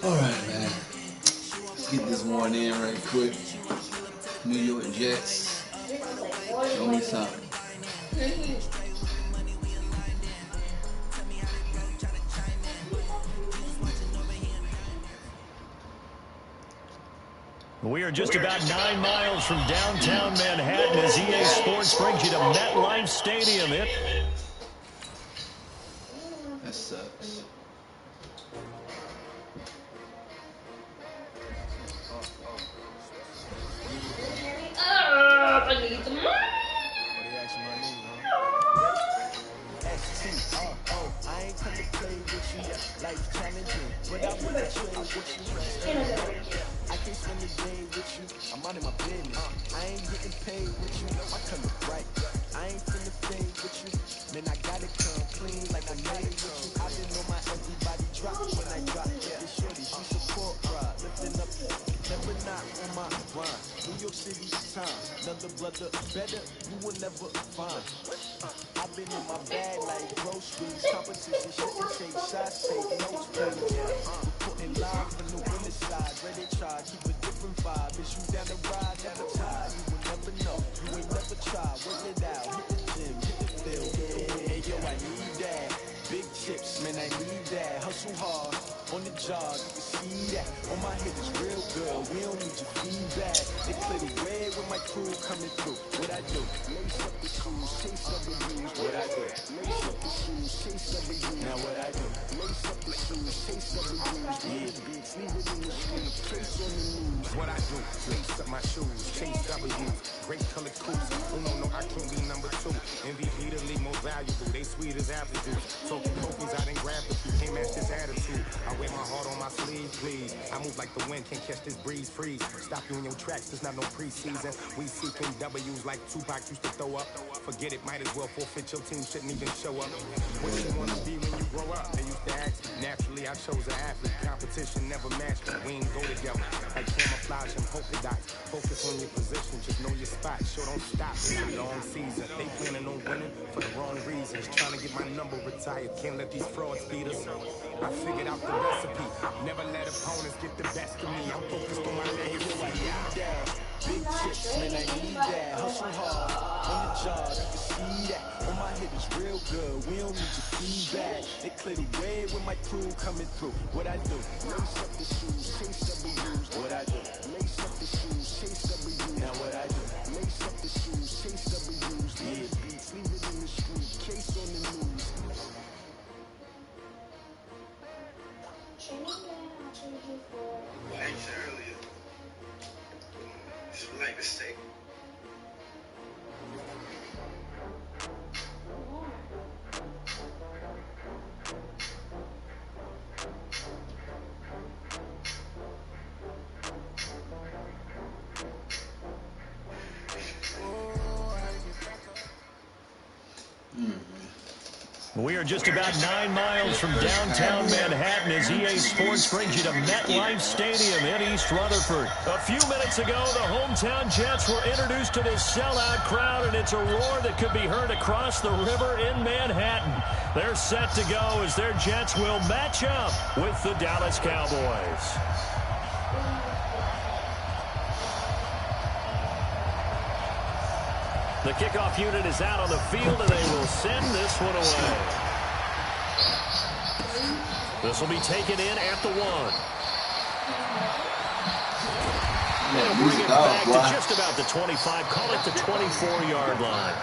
Alright, man. Let's get this one in right quick. New York Jets. Show me something. We are just about 9 miles from downtown Manhattan as EA Sports brings you to MetLife Stadium. That sucks. I need some money. I ain't come to play with you, life challenging, but I wanna trade with you. I can't spend the day with you, I'm out of my business. I ain't getting paid with you, my color bright. I ain't finna fade with you, man, I gotta come clean like I made with you. I been on my everybody drop when I drop, yeah, shorty, she support ride, lifting up, never not on my grind. New York City time, another brother better, you will never find. I've been in my bag like groceries, competition, shouldn't take shots, take notes, please. We're putting live from the winner side, ready to try, keep a different vibe. Is you down the ride, never tired, you will never know, you ain't never tried, work it out, hit the gym, hit the field, hey yo, I need that, big chips, man, I need that, hustle hard, on the job, you can see that, on my hit is real good, we don't need your feedback, they clear the way with my crew coming through, what I do, lace up the shoes, chase up the views, what I do, lace up the shoes, chase up the views, now what I do, lace up the shoes, chase up the views, yeah, beats, leave it in the streets, trace on the news, what I do, lace up my shoes, chase W's, great colored coops, oh no, I can't be number 2, MVP the league most valuable, they sweet as apple juice, talking trophies, I didn't grab the few, can't match this attitude, I wear my heart on my sleeve, please, I move like the wind, can't catch this breeze, freeze, stop you in your tracks, there's not no preseason, we seeking W's like Tupac used to throw up, forget it, might as well forfeit, your team shouldn't even show up, what you wanna be when you grow up, they used to ask, naturally I chose an athlete, competition never matched, we ain't go together, like camouflage and polka dots, focus on your position, just know your spot, sure don't stop, it's a long season, they planning on winning for the wrong reasons, trying to get my number retired, can't let these frauds beat us, I figured out the recipe, never let opponents get the best of me, I'm focused on my legacy, big chips, man, I need that, hustle hard, on the job, you can see that, on my hit is real good, we don't need your feedback, they clear the way with my crew coming through, what I do, lace up the shoes, chase up the views, what I do, lace up the shoes, chase up the views, now what I do, lace up the shoes, chase up the views, yeah, beats, leave it in the street, case on the news. Like I said earlier, just like the steak. We are just about 9 miles from downtown Manhattan as EA Sports brings you to MetLife Stadium in East Rutherford. A few minutes ago, the hometown Jets were introduced to this sellout crowd, and it's a roar that could be heard across the river in Manhattan. They're set to go as their Jets will match up with the Dallas Cowboys. The kickoff unit is out on the field, and they will send this one away. This will be taken in at the 1. And bring it back to just about the 25, call it the 24-yard line.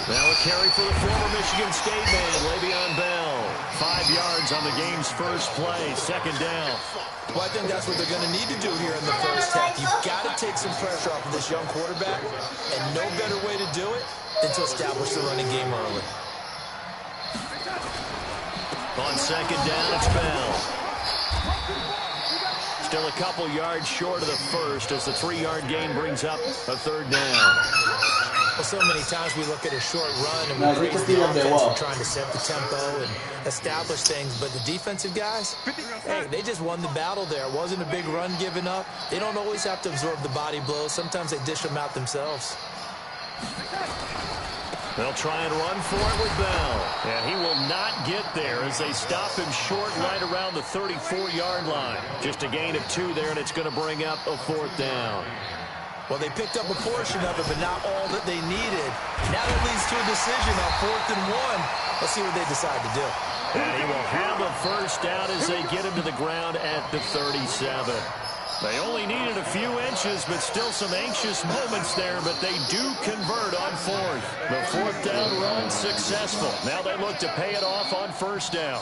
Now a carry for the former Michigan State man, Le'Veon Bell. 5 yards on the game's first play, second down. Well, I think that's what they're going to need to do here in the first half. You've got to take some pressure off of this young quarterback, and no better way to do it than to establish the running game early. On second down, it's Bell. Still a couple yards short of the first as the 3-yard gain brings up a third down. Well, so many times we look at a short run and we praise the offense for trying to set the tempo and establish things, but the defensive guys, hey, they just won the battle there. It wasn't a big run given up. They don't always have to absorb the body blows. Sometimes they dish them out themselves. They'll try and run for it with Bell. And he will not get there as they stop him short right around the 34-yard line. Just a gain of 2 there, and it's going to bring up a 4th down. Well, they picked up a portion of it, but not all that they needed. Now that leads to a decision on 4th and 1. Let's see what they decide to do. And he will have a first down as they get him to the ground at the 37. They only needed a few inches, but still some anxious moments there, but they do convert on 4th. The 4th down run successful. Now they look to pay it off on 1st down.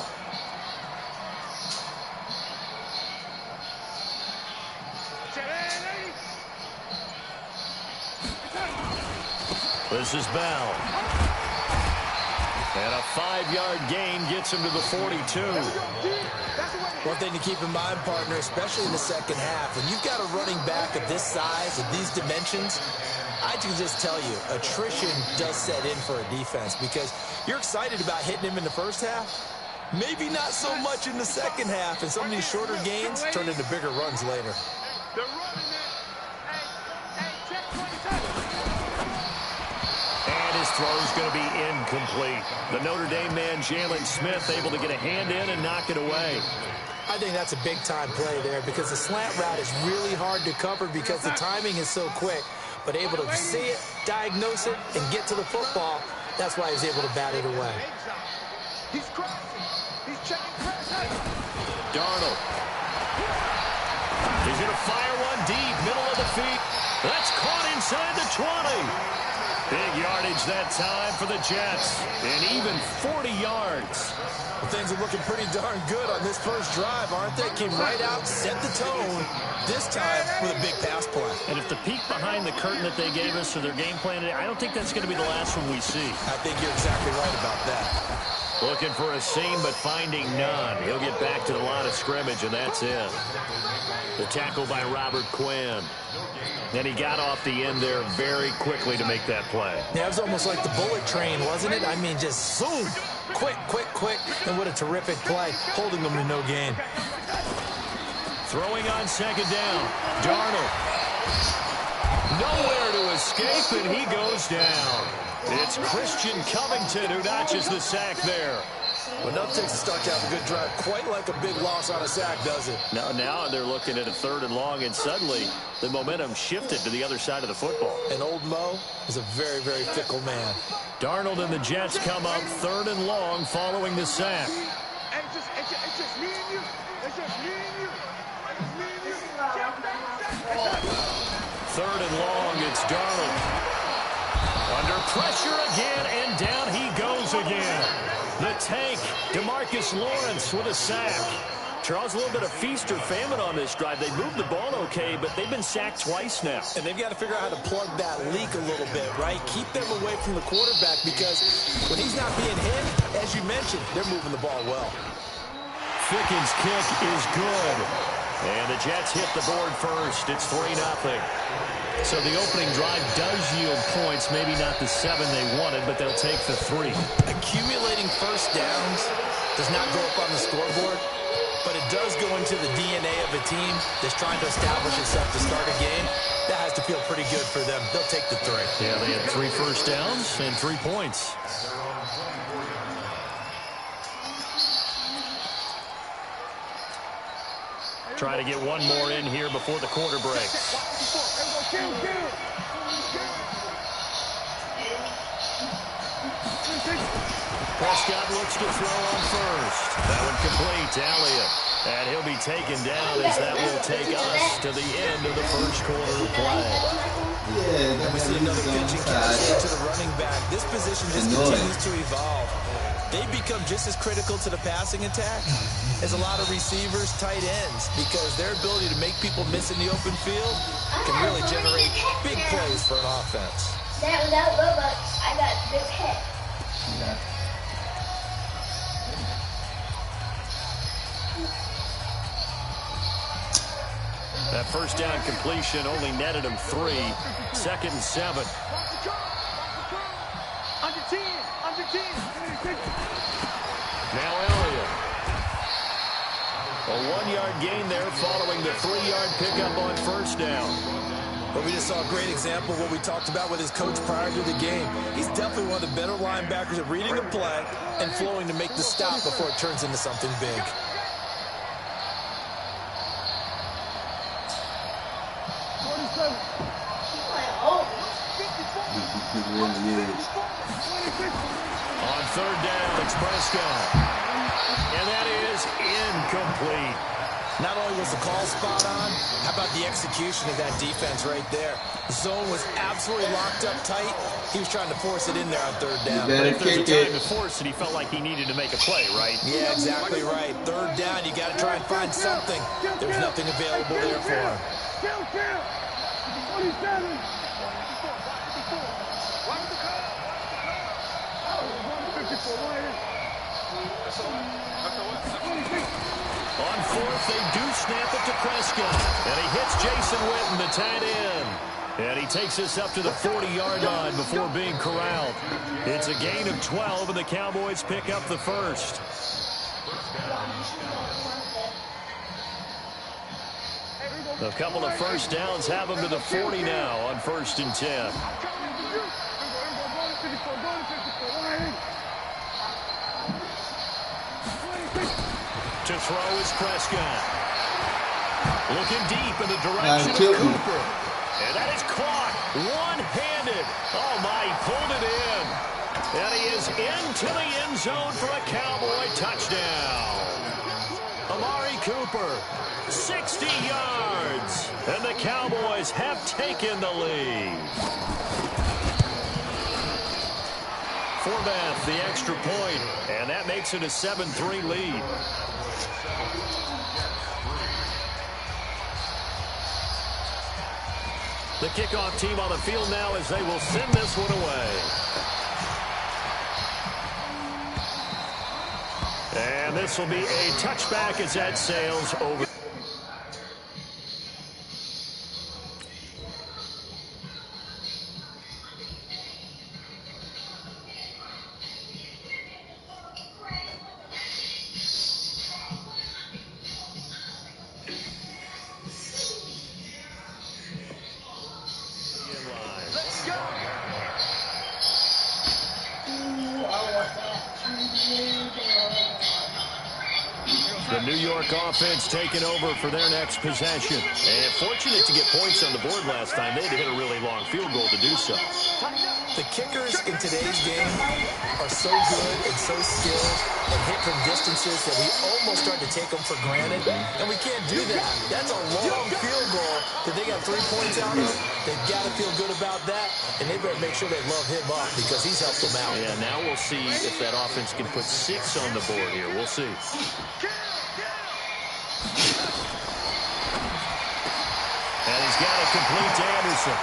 This is Bell. And a 5-yard gain gets him to the 42. One thing to keep in mind, partner, especially in the second half, when you've got a running back of this size, of these dimensions, I can just tell you, attrition does set in for a defense because you're excited about hitting him in the first half. Maybe not so much in the second half, and some of these shorter gains turn into bigger runs later. And his throw is going to be incomplete. The Notre Dame man, Jalen Smith, able to get a hand in and knock it away. I think that's a big-time play there because the slant route is really hard to cover because the timing is so quick. But able to see it, diagnose it, and get to the football, that's why he's able to bat it away. He's crossing. He's checking press. Darnold. He's going to fire one deep, middle of the feet. That's caught inside the 20. Big yardage that time for the Jets. And even 40 yards. Well, things are looking pretty darn good on this first drive, aren't they? Came right out, set the tone, this time with a big pass play. And if the peek behind the curtain that they gave us for their game plan today, I don't think that's going to be the last one we see. I think you're exactly right about that. Looking for a seam, but finding none. He'll get back to the line of scrimmage, and that's it. The tackle by Robert Quinn. And he got off the end there very quickly to make that play. Yeah, it was almost like the bullet train, wasn't it? I mean, just zoom. Quick, quick, quick. And what a terrific play, holding them to no gain. Throwing on 2nd down. Darnold. Nowhere to escape, and he goes down. It's Christian Covington who notches the sack there. Well, nothing stuck out a good drive quite like a big loss on a sack, does it? Now they're looking at a 3rd and long, and suddenly the momentum shifted to the other side of the football. And old Mo is a very, very fickle man. Darnold and the Jets come up 3rd and long following the sack. It's just me and you. It's just me and you. It's me and you. 3rd and long, it's Darnold. Under pressure again, and down he goes again. The tank, DeMarcus Lawrence with a sack. Charles, a little bit of feast or famine on this drive. They moved the ball okay, but they've been sacked twice now. And they've got to figure out how to plug that leak a little bit, right? Keep them away from the quarterback because when he's not being hit, as you mentioned, they're moving the ball well. Ficken's kick is good. And the Jets hit the board first. It's 3-0. So the opening drive does yield points, maybe not the 7 they wanted, but they'll take the 3. Accumulating first downs does not go up on the scoreboard, but it does go into the DNA of a team that's trying to establish itself to start a game. That has to feel pretty good for them. They'll take the 3. Yeah, they had 3 first downs and 3 points. Try to get one more in here before the quarter breaks. Prescott looks to throw on first. That one complete to Elliott. And he'll be taken down as that will take us to the end of the first quarter of play. We see another pitching catch to the running back. This position just continues to evolve. They become just as critical to the passing attack as a lot of receivers, tight ends, because their ability to make people miss in the open field can really generate big plays for an offense. That without Robux, I got a big hit. Yeah. That first down completion only netted him 3. 2nd and 7. Now Elliott. A 1-yard gain there following the 3-yard pickup on first down. But we just saw a great example of what we talked about with his coach prior to the game. He's definitely one of the better linebackers at reading a play and flowing to make the stop before it turns into something big. On third down, it's Prescott. And that is incomplete. Not only was the call spot on, how about the execution of that defense right there? The zone was absolutely locked up tight. He was trying to force it in there on third down. But if there's a time to force it, he felt like he needed to make a play, right? Yeah, exactly right. Third down, you got to try and find something. There's nothing available there for him. On fourth, they do snap it to Prescott. And he hits Jason Witten, the tight end. And he takes us up to the 40-yard line before being corralled. It's a gain of 12, and the Cowboys pick up the first. A couple of first downs have them to the 40 now on 1st and 10. To throw is Prescott. Looking deep in the direction of Cooper. And that is caught one-handed. Oh, my, he pulled it in. And he is into the end zone for a Cowboy touchdown. Amari Cooper, 60 yards. And the Cowboys have taken the lead. Forbath, the extra point, and that makes it a 7-3 lead. The kickoff team on the field now as they will send this one away. And this will be a touchback as that sails over. The New York offense taking over for their next possession. And fortunate to get points on the board last time. They had to hit a really long field goal to do so. The kickers in today's game are so good and so skilled and hit from distances that we almost start to take them for granted. And we can't do that. That's a long field goal that they got 3 points out of. They've got to feel good about that. And they better make sure they love him up because he's helped them out. Yeah, now we'll see if that offense can put 6 on the board here. We'll see. And he's got it complete to Anderson.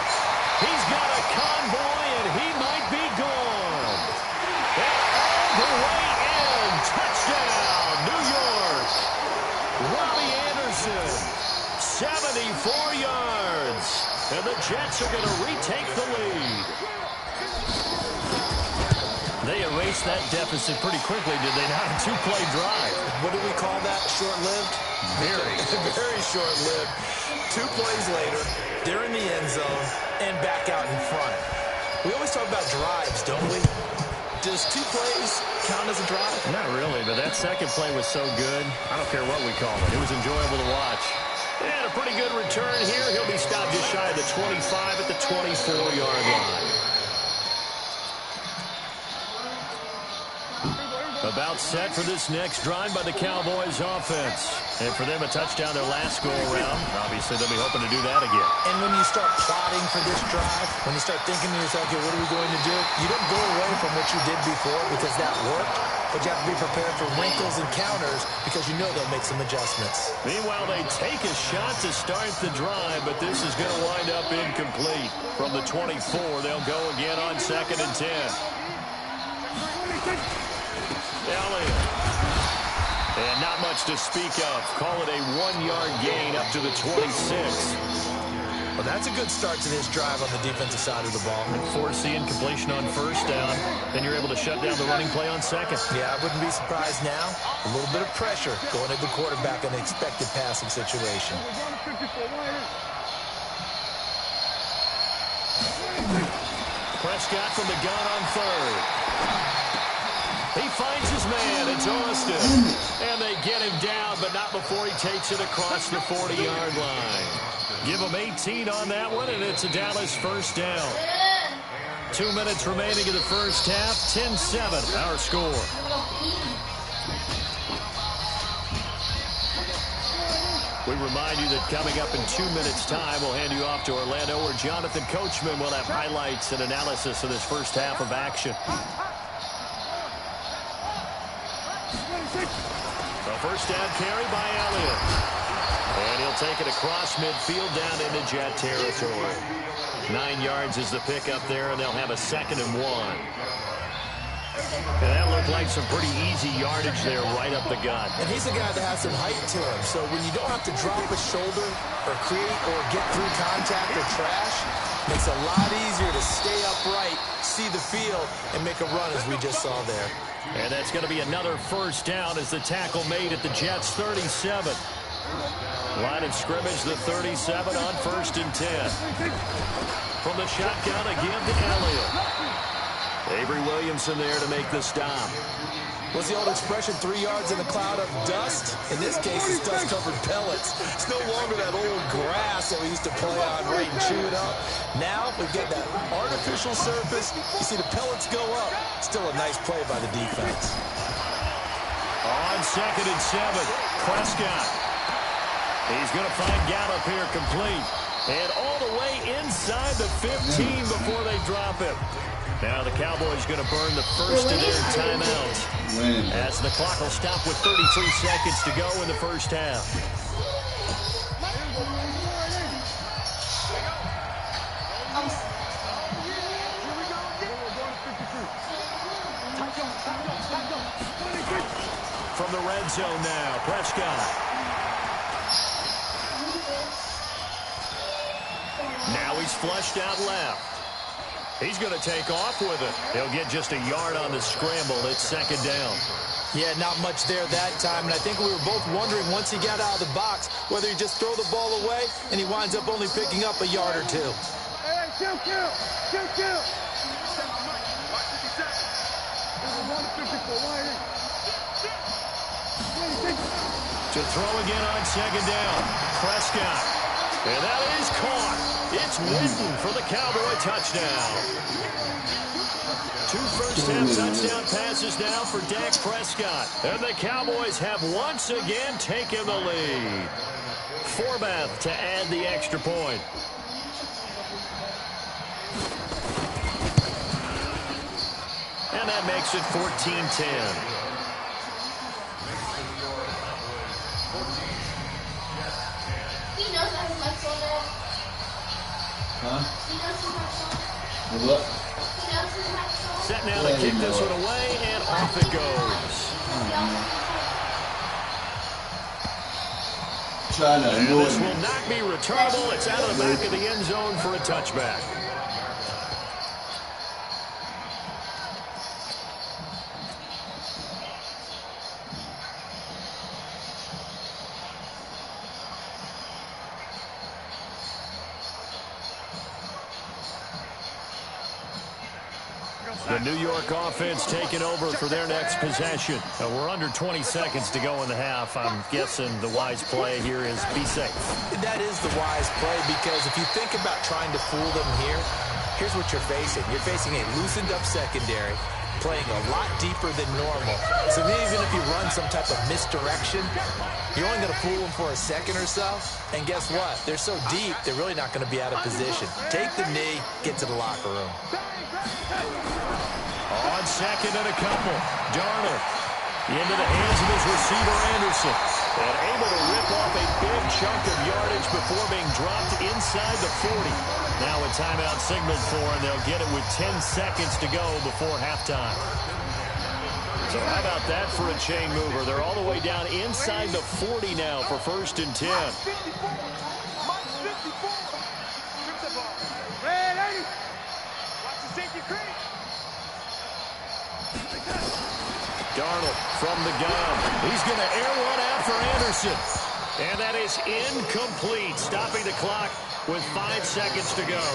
He's got a convoy, and he might be gone. And all the way in. Touchdown, New York. Robbie Anderson, 74 yards. And the Jets are going to retake the lead. They erased that deficit pretty quickly, did they not? A 2-play drive. What do we call that? Short-lived? Very. Very short-lived. 2 plays later, they're in the end zone and back out in front. We always talk about drives, don't we? Does 2 plays count as a drive? Not really, but that second play was so good. I don't care what we call it. It was enjoyable to watch. And a pretty good return here. He'll be stopped just shy of the 25 at the 24-yard line. About set for this next drive by the Cowboys offense. And for them, a touchdown their last go-around. Obviously, they'll be hoping to do that again. And when you start plotting for this drive, when you start thinking to yourself, okay, what are we going to do? You don't go away from what you did before because that worked. But you have to be prepared for wrinkles and counters because you know they'll make some adjustments. Meanwhile, they take a shot to start the drive, but this is going to wind up incomplete. From the 24, they'll go again on 2nd and 10. Elliott. And not much to speak of. Call it a 1-yard gain up to the 26. Well, that's a good start to this drive on the defensive side of the ball. And force the incompletion on first down. Then you're able to to shut down the running play on second. Yeah, I wouldn't be surprised now. A little bit of pressure going at the quarterback in an expected passing situation. Prescott from the gun on third. He finds his man. It's Austin. And they get him down, but not before he takes it across the 40-yard line. Give him 18 on that one, and it's a Dallas first down. 2 minutes remaining in the first half. 10-7, our score. We remind you that coming up in 2 minutes' time, we'll hand you off to Orlando, where Jonathan Coachman will have highlights and analysis of this first half of action. The first down carry by Elliott. And he'll take it across midfield down into Jet territory. 9 yards is the pickup there, and they'll have a 2nd and 1. And that looked like some pretty easy yardage there right up the gut. And he's a guy that has some height to him, so when you don't have to drop a shoulder or create or get through contact or trash, it makes it a lot easier to stay upright, see the field, and make a run as we just saw there. And that's going to be another first down as the tackle made at the Jets' 37. Line of scrimmage, the 37 on 1st and 10. From the shotgun again to Elliott. Avery Williamson there to make the stop. What's the old expression, 3 yards in a cloud of dust? In this case, it's dust-covered pellets. It's no longer that old grass that we used to play on, right, and chew it up. Now we get that artificial surface. You see the pellets go up. Still a nice play by the defense. On 2nd and 7, Prescott. He's going to find Gallup here complete. And all the way inside the 15 before they drop it. Now the Cowboys going to burn the first of their timeouts. As the clock will stop with 33 seconds to go in the first half. From the red zone now, Prescott. Now he's flushed out left. He's going to take off with it. He'll get just a yard on the scramble. It's 2nd down. Yeah, not much there that time. And I think we were both wondering once he got out of the box whether he just throw the ball away and he winds up only picking up a yard or two. To throw again on 2nd down. Prescott. And that is caught. It's Witten for the Cowboy touchdown. 2 first-half touchdown passes now for Dak Prescott. And the Cowboys have once again taken the lead. Forbath to add the extra point. And that makes it 14-10. What? Set now to kick this one away, and off it goes. And this will not be returnable. It's out of the back of the end zone for a touchback. The New York offense taking over for their next possession. We're under 20 seconds to go in the half. I'm guessing the wise play here is be safe. That is the wise play, because if you think about trying to fool them here, here's what you're facing. You're facing a loosened up secondary, playing a lot deeper than normal. So even if you run some type of misdirection, you're only going to fool them for a second or so. And guess what? They're so deep, they're really not going to be out of position. Take the knee, get to the locker room. On 2nd and a couple, Darnold into the hands of his receiver, Anderson. And able to rip off a big chunk of yardage before being dropped inside the 40. Now a timeout signaled for, and they'll get it with 10 seconds to go before halftime. So how about that for a chain mover? They're all the way down inside the 40 now for 1st and 10. Darnold from the gun. He's going to air one out for Anderson. And that is incomplete, stopping the clock with 5 seconds to go.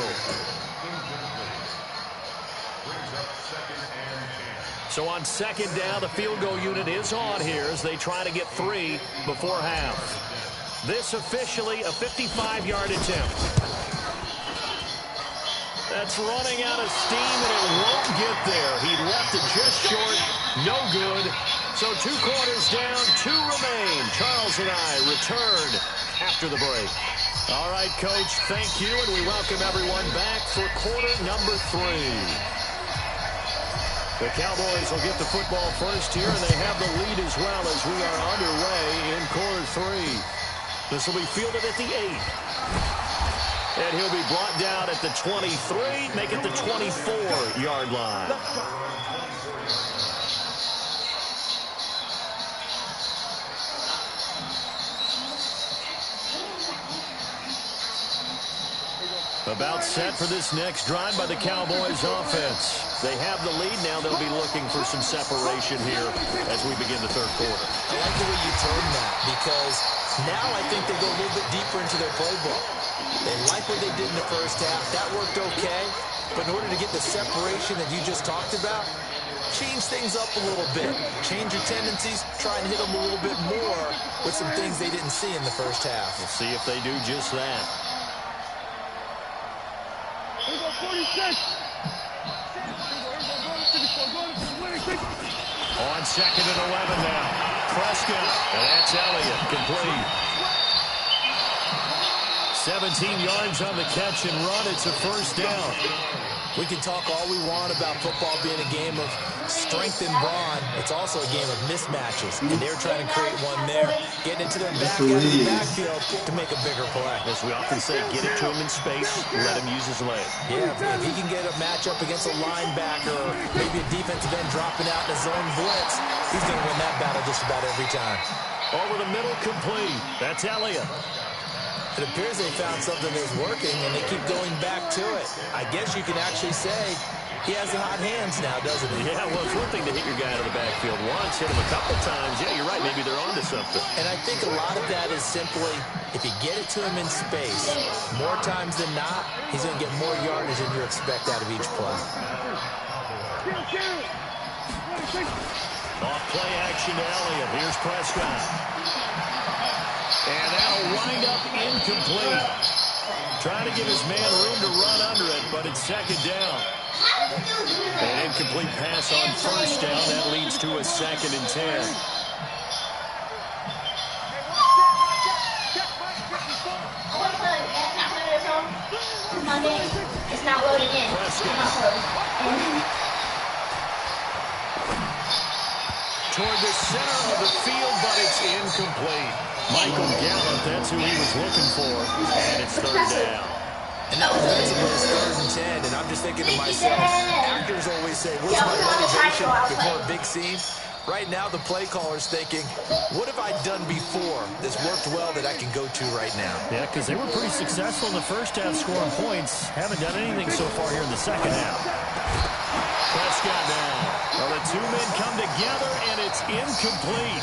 So on second down, the field goal unit is on here as they try to get 3 before half. This officially a 55-yard attempt. That's running out of steam, and it won't get there. He left it just short. No good. So 2 quarters down, 2 remain. Charles and I return after the break. All right, Coach, thank you, and we welcome everyone back for quarter number 3. The Cowboys will get the football first here, and they have the lead as well as we are underway in quarter 3. This will be fielded at the 8. And he'll be brought down at the 23, make it the 24-yard line. About set for this next drive by the Cowboys offense. They have the lead now. They'll be looking for some separation here as we begin the third quarter. I like the way you term that because now I think they go a little bit deeper into their playbook. They like what they did in the first half. That worked okay. But in order to get the separation that you just talked about, change things up a little bit. Change your tendencies. Try and hit them a little bit more with some things they didn't see in the first half. We'll see if they do just that. Here we go, 46. On second and 11 now. Prescott, and that's Elliott, complete. 17 yards on the catch and run. It's a first down. We can talk all we want about football being a game of strength and brawn. It's also a game of mismatches, and they're trying to create one there, getting into their backfield to make a bigger play. As we often say, get it to him in space, let him use his leg. Yeah, if he can get a matchup against a linebacker or maybe a defensive end dropping out in a zone blitz, he's going to win that battle just about every time. Over the middle, complete. That's Elliott. It appears they found something that's working, and they keep going back to it. I guess you can actually say he has the hot hands now, doesn't he? Yeah, well, it's one thing to hit your guy out of the backfield once, hit him a couple times. Yeah, you're right. Maybe they're onto something. And I think a lot of that is simply if you get it to him in space, more times than not, he's going to get more yardage than you expect out of each play. Off play action to Elliott. Here's Prescott. And that'll wind up incomplete. Trying to give his man room to run under it, but it's second down. An incomplete pass on first down. That leads to a 2nd and 10. It's not loading in. Toward the center of the field, but it's incomplete. Michael Gallup, that's who he was looking for, and it's third down. And now offensively, it's 3rd and 10, and I'm just thinking to myself, actors always say, what's my motivation before a big scene? Right now, the play caller's thinking, what have I done before that's worked well that I can go to right now? Yeah, because they were pretty successful in the first half scoring points. Haven't done anything so far here in the second half. Prescott now. Well, the 2 men come together, and it's incomplete.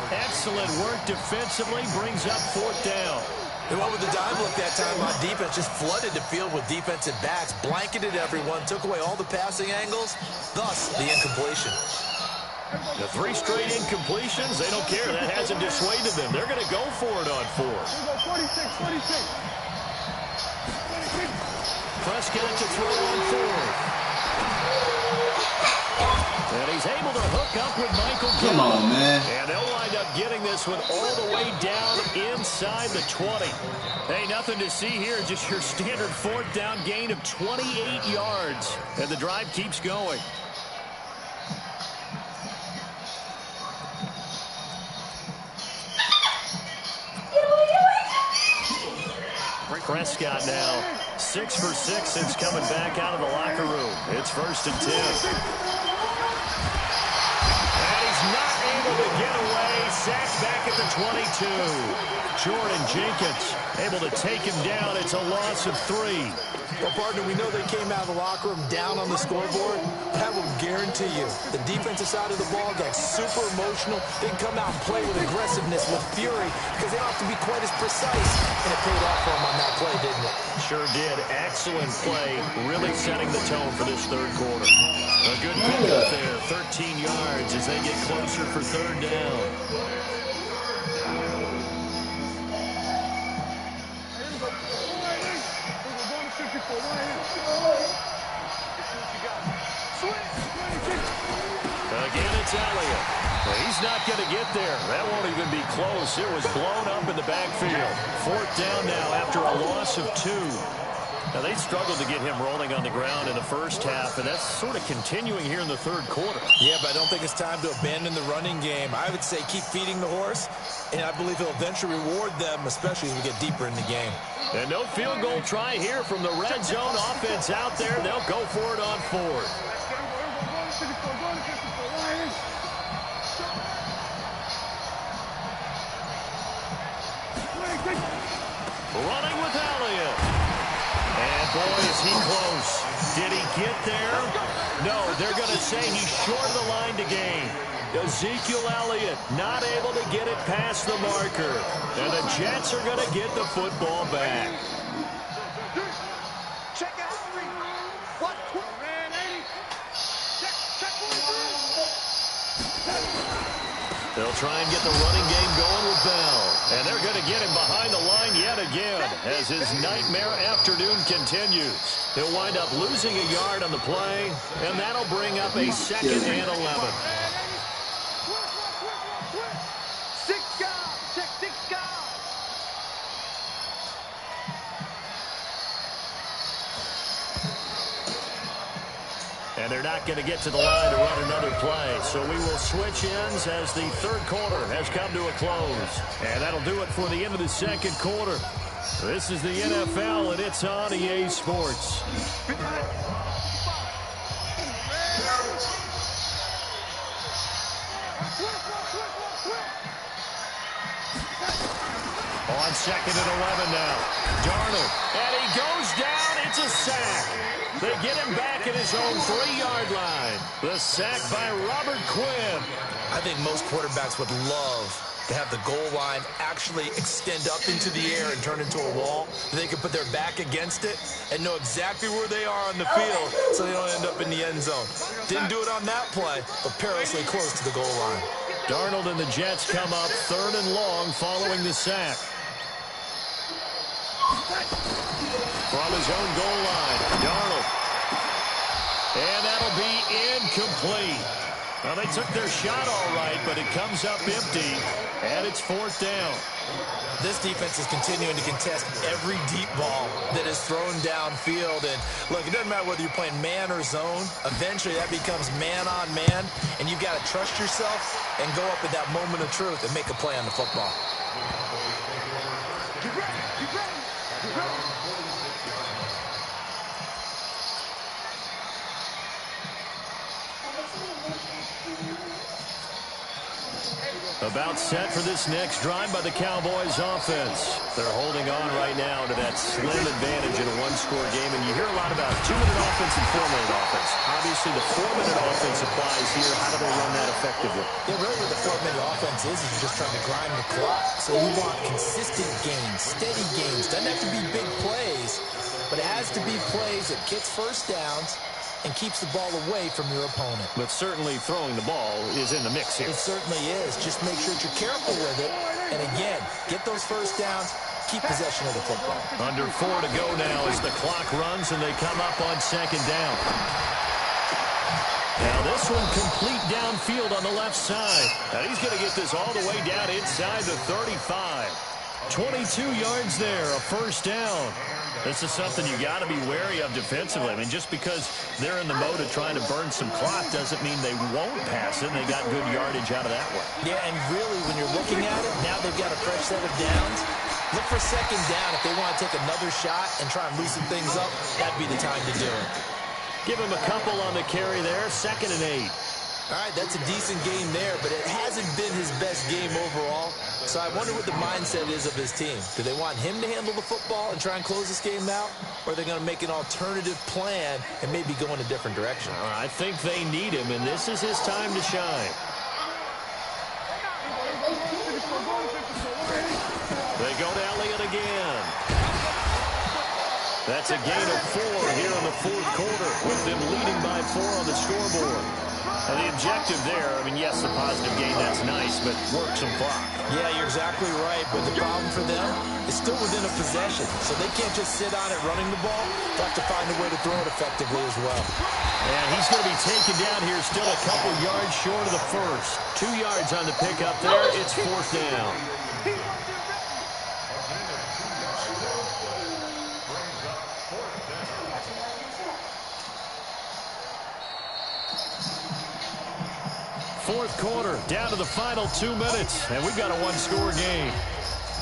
Excellent work defensively, brings up 4th down. And what with the dime look that time on defense, just flooded the field with defensive backs, blanketed everyone, took away all the passing angles, thus the incompletion. The 3 straight incompletions, they don't care. That hasn't dissuaded them. They're going to go for it on 4. Prescott to throw on 4th. And he's able to hook up with Michael Gallup. Come on, man. And they'll wind up getting this one all the way down inside the 20. Hey, nothing to see here. Just your standard 4th down gain of 28 yards. And the drive keeps going. Prescott now 6 for 6 since coming back out of the locker room. It's 1st and 10. And he's not able to get away. Sacked back at the 22. Jordan Jenkins able to take him down. It's a loss of 3. Well, partner, we know they came out of the locker room down on the scoreboard. That will guarantee you the defensive side of the ball got super emotional. They come out and play with aggressiveness, with fury, because they don't have to be quite as precise. And it paid off for them on that play, didn't it? Sure did. Excellent play, really setting the tone for this third quarter. A good pickup there, 13 yards as they get closer for third down. Again, it's Elliott. Well, he's not going to get there. That won't even be close. It was blown up in the backfield. Fourth down now after a loss of 2. Now, they struggled to get him rolling on the ground in the first half, and that's sort of continuing here in the third quarter. Yeah, but I don't think it's time to abandon the running game. I would say keep feeding the horse, and I believe he'll eventually reward them, especially as we get deeper in the game. And no field goal try here from the red zone offense out there. They'll go for it on 4th. Running with Elliott. And boy, is he close. Did he get there? No, they're going to say he's short of the line to gain. Ezekiel Elliott not able to get it past the marker. And the Jets are going to get the football back. Check out 3. What? Man, 80. Check 1. They'll try and get the running game going with Bell. And they're going to get him behind the line yet again as his nightmare afternoon continues. He'll wind up losing a yard on the play, and that'll bring up a 2nd and 11. 6 guys. Check 6 guys. And they're not going to get to the line to run another play. So we will switch ends as the third quarter has come to a close. And that'll do it for the end of the second quarter. This is the NFL, and it's on EA Sports. On 2nd and 11 now. Darnold. And he goes down. It's a sack. They get him back at his own 3-yard line. The sack by Robert Quinn. I think most quarterbacks would love to have the goal line actually extend up into the air and turn into a wall. They can put their back against it and know exactly where they are on the field so they don't end up in the end zone. Didn't do it on that play, but perilously close to the goal line. Darnold and the Jets come up 3rd and long following the sack. From his own goal line, Darnold. And that'll be incomplete. Well, they took their shot all right, but it comes up empty, and it's 4th down. This defense is continuing to contest every deep ball that is thrown downfield. And, look, it doesn't matter whether you're playing man or zone. Eventually, that becomes man-on-man, and you've got to trust yourself and go up at that moment of truth and make a play on the football. Get ready. Get ready. Get ready. About set for this next drive by the Cowboys offense. They're holding on right now to that slim advantage in a one-score game, and you hear a lot about 2-minute offense and 4-minute offense. Obviously, the 4-minute offense applies here. How do they run that effectively? Yeah, really what the 4-minute offense is you're just trying to grind the clock. So you want consistent gains, steady gains. Doesn't have to be big plays, but it has to be plays that gets first downs and keeps the ball away from your opponent. But certainly throwing the ball is in the mix here. It certainly is. Just make sure that you're careful with it. And again, get those first downs, keep possession of the football. Under 4 to go now as the clock runs and they come up on 2nd down. Now this one complete downfield on the left side. And he's going to get this all the way down inside the 35. 22 yards there, a first down. This is something you got to be wary of defensively. I mean, just because they're in the mode of trying to burn some clock doesn't mean they won't pass it. They got good yardage out of that one. Yeah, and really, when you're looking at it, now they've got a fresh set of downs. Look for 2nd down. If they want to take another shot and try and loosen things up, that'd be the time to do it. Give him a couple on the carry there, 2nd and 8. All right, that's a decent game there, but it hasn't been his best game overall. So I wonder what the mindset is of his team. Do they want him to handle the football and try and close this game out? Or are they going to make an alternative plan and maybe go in a different direction? I think they need him, and this is his time to shine. They go to Elliott again. That's a gain of 4 here in the fourth quarter, with them leading by 4 on the scoreboard. And the objective there, I mean, yes, the positive gain, that's nice, but work some clock. Yeah, you're exactly right, but the problem for them is still within a possession, so they can't just sit on it running the ball. They have to find a way to throw it effectively as well. And he's going to be taken down here, still a couple yards short of the first. 2 yards on the pickup there. It's fourth down. Fourth quarter, down to the final 2 minutes, and we've got a one-score game.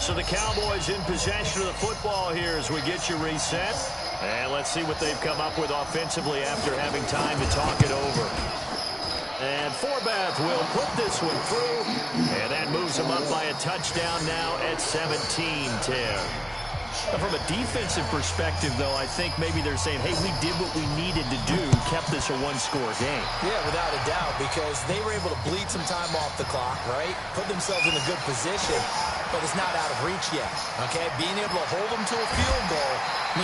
So the Cowboys in possession of the football here as we get you reset. And let's see what they've come up with offensively after having time to talk it over. And Forbath will put this one through, and that moves them up by a touchdown now at 17-10. From a defensive perspective, though, I think maybe they're saying, hey, we did what we needed to do, kept this a one-score game. Yeah, without a doubt, because they were able to bleed some time off the clock, right? Put themselves in a good position, but it's not out of reach yet, okay? Being able to hold them to a field goal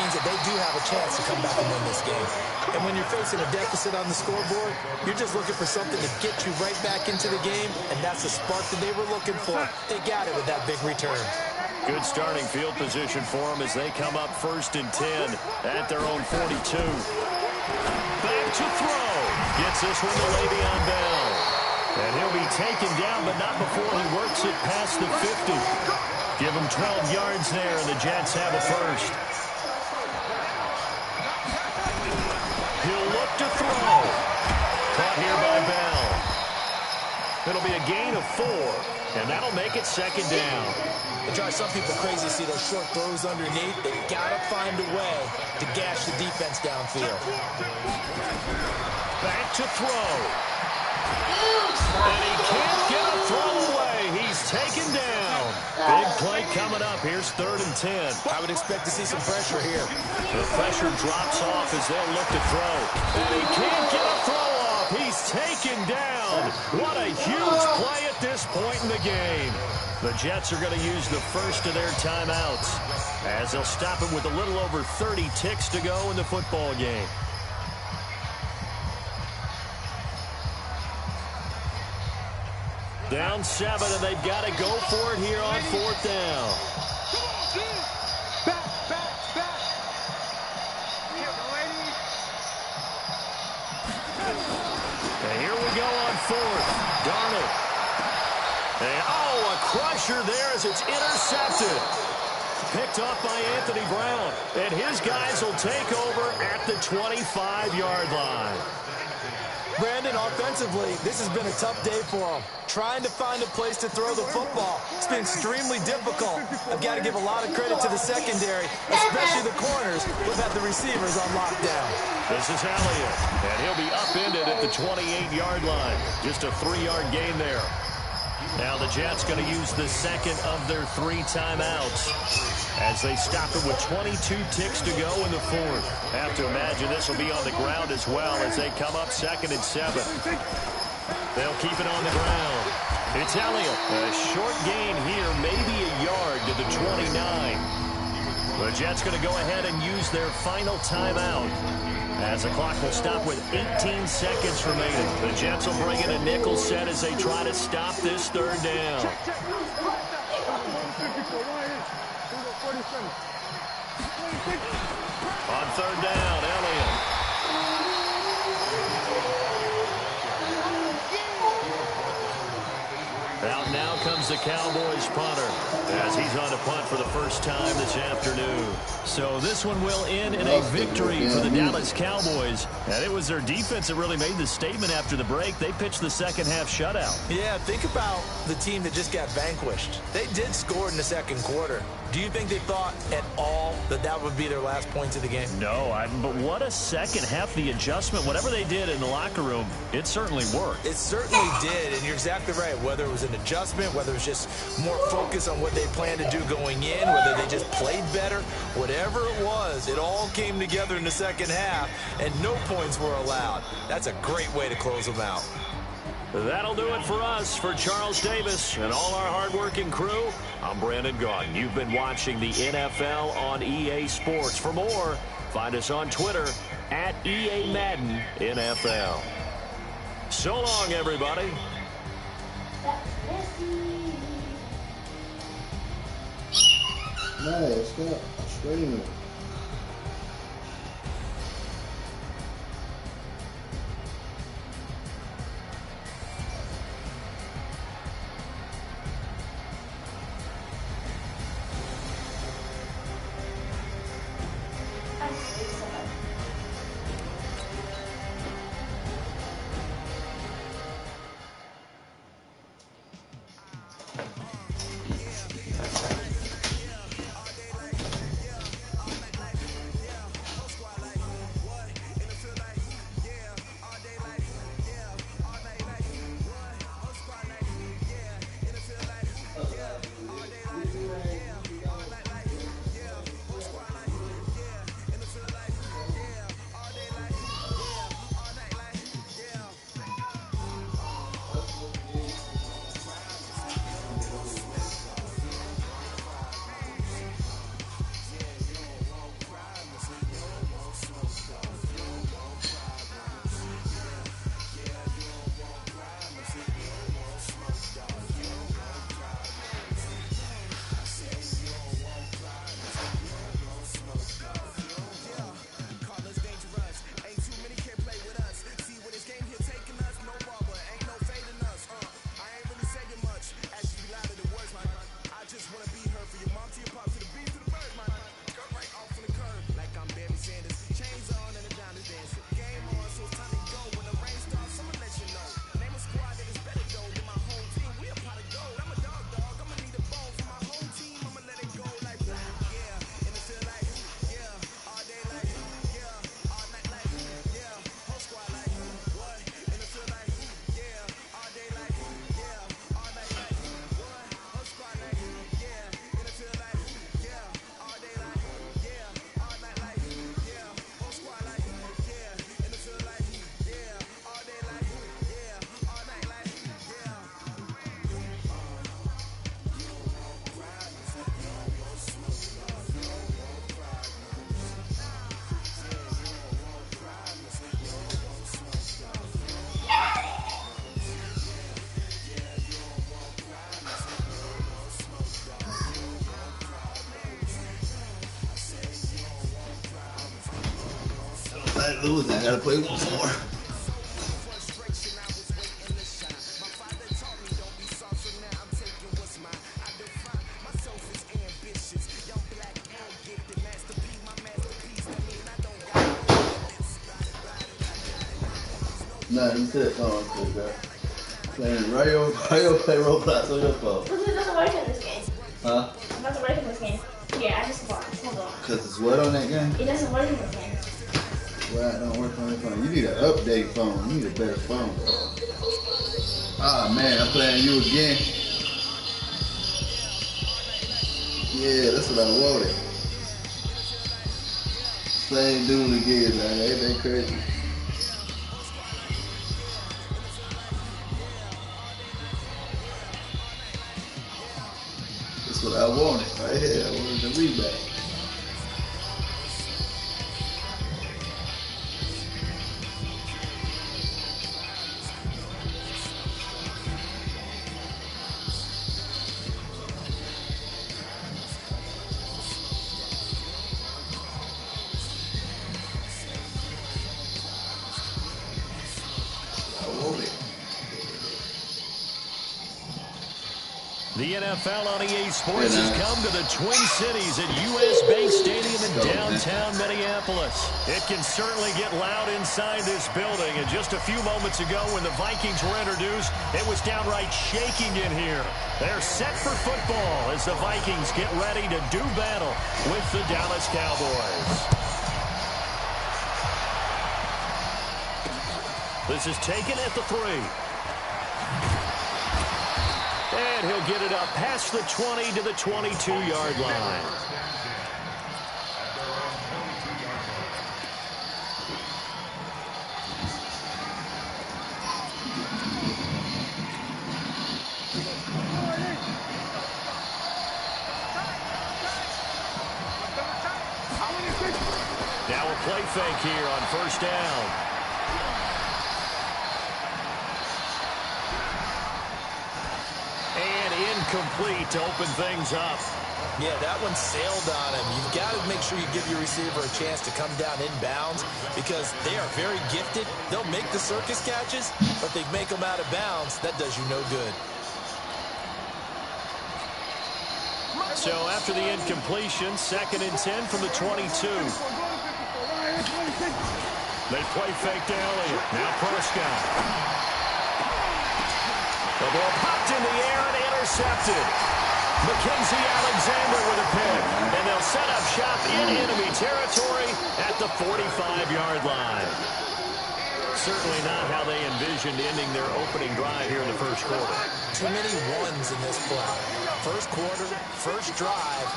means that they do have a chance to come back and win this game. And when you're facing a deficit on the scoreboard, you're just looking for something to get you right back into the game, and that's the spark that they were looking for. They got it with that big return. Good starting field position for them as they come up 1st and 10 at their own 42. Back to throw. Gets this one to Le'Veon Bell. And he'll be taken down, but not before he works it past the 50. Give him 12 yards there, and the Jets have a first. He'll look to throw. Caught here by Bell. It'll be a gain of 4, and that'll make it 2nd down. It drives some people crazy to see those short throws underneath. They got to find a way to gash the defense downfield. Back to throw. And he can't get a throw away. He's taken down. Big play coming up. Here's 3rd and 10. I would expect to see some pressure here. The pressure drops off as they'll look to throw. And he can't get a throw off. He's taken down. What a huge play at this point in the game. The Jets are going to use the first of their timeouts as they'll stop it with a little over 30 ticks to go in the football game. Down 7, and they've got to go for it here on 4th down. Back. And here we go on 4th. Darnold. And, a crusher there as it's intercepted. Picked off by Anthony Brown. And his guys will take over at the 25-yard line. Brandon, offensively, this has been a tough day for them. Trying to find a place to throw the football. It's been extremely difficult. I've got to give a lot of credit to the secondary, especially the corners, who've had the receivers on lockdown. This is Elliott, and he'll be upended at the 28-yard line. Just a 3-yard gain there. Now the Jets going to use the second of their 3 timeouts as they stop it with 22 ticks to go in the 4th. Have to imagine this will be on the ground as well as they come up 2nd and 7. They'll keep it on the ground. It's Elliott. A short gain here, maybe a yard to the 29. The Jets going to go ahead and use their final timeout as the clock will stop with 18 seconds remaining. The Jets will bring in a nickel set as they try to stop this 3rd down. On 3rd down, Elliott. Out now comes the Cowboys punter as he's on a punt for the first time this afternoon. So this one will end in a victory for the Dallas Cowboys. And it was their defense that really made the statement after the break. They pitched the second half shutout. Yeah, think about the team that just got vanquished. They did score in the 2nd quarter. Do you think they thought at all that that would be their last points of the game? No, but what a second half. The adjustment, whatever they did in the locker room, it certainly worked. It certainly did, and you're exactly right. Whether it was an adjustment adjustment, whether it's just more focus on what they plan to do going in, whether they just played better, whatever it was, it all came together in the second half, and no points were allowed. That's a great way to close them out. That'll do it for us. For Charles Davis and all our hardworking crew, I'm Brandon Gaudin. You've been watching the NFL on EA Sports. For more, find us on Twitter at EA Madden NFL. So long, everybody. Nice, stop screaming. I lose, I gotta play once more. Nah, you said phone, bro. Playing Rayo play Roblox on your phone. Because it doesn't work in this game. Huh? It doesn't work in this game. Yeah, I just bought it. Hold on. Cause it's what on that game? It doesn't work in this game. Well, it don't work on your phone. You need an update phone. You need a better phone, bro. Ah man, I'm playing you again. Yeah, that's what I wanted. Same dude again, man. Ain't that crazy? That's what I wanted right here. I wanted the rematch. The NFL on EA Sports has come to the Twin Cities at U.S. Bank Stadium in downtown Minneapolis. It can certainly get loud inside this building. And just a few moments ago when the Vikings were introduced, it was downright shaking in here. They're set for football as the Vikings get ready to do battle with the Dallas Cowboys. This is taken at the 3. And And he'll get it up past the 20 to the 22-yard line. Now a play fake here on first down. And incomplete to open things up. Yeah, that one sailed on him. You've got to make sure you give your receiver a chance to come down inbounds because they are very gifted. They'll make the circus catches, but they make them out of bounds. That does you no good. So after the incompletion, 2nd and 10 from the 22. They play fake to Elliott. Now Prescott. The ball popped in the air and intercepted. Mackenzie Alexander with a pick. And they'll set up shop in enemy territory at the 45-yard line. Certainly not how they envisioned ending their opening drive here in the first quarter. Too many ones in this play. First quarter, first drive,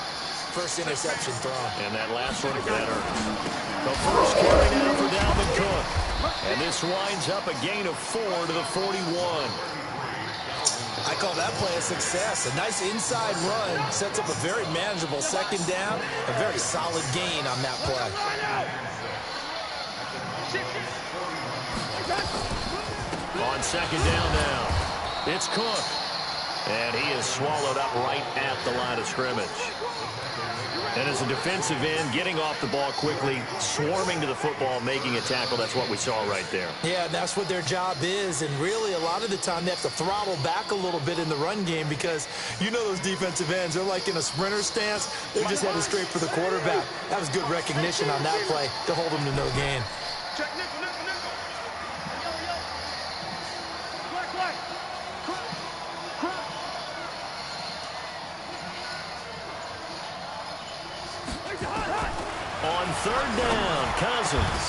first interception thrown. And that last one better. The first carry now for Dalvin Cook. And this winds up a gain of 4 to the 41. I call that play a success. A nice inside run sets up a very manageable second down. A very solid gain on that play. On second down now, it's Cook. And he is swallowed up right at the line of scrimmage. And as a defensive end, getting off the ball quickly, swarming to the football, making a tackle, that's what we saw right there. Yeah, that's what their job is. And really, a lot of the time, they have to throttle back a little bit in the run game because you know those defensive ends, they're like in a sprinter stance. They're just headed straight for the quarterback. That was good recognition on that play to hold them to no gain. On third down, Cousins.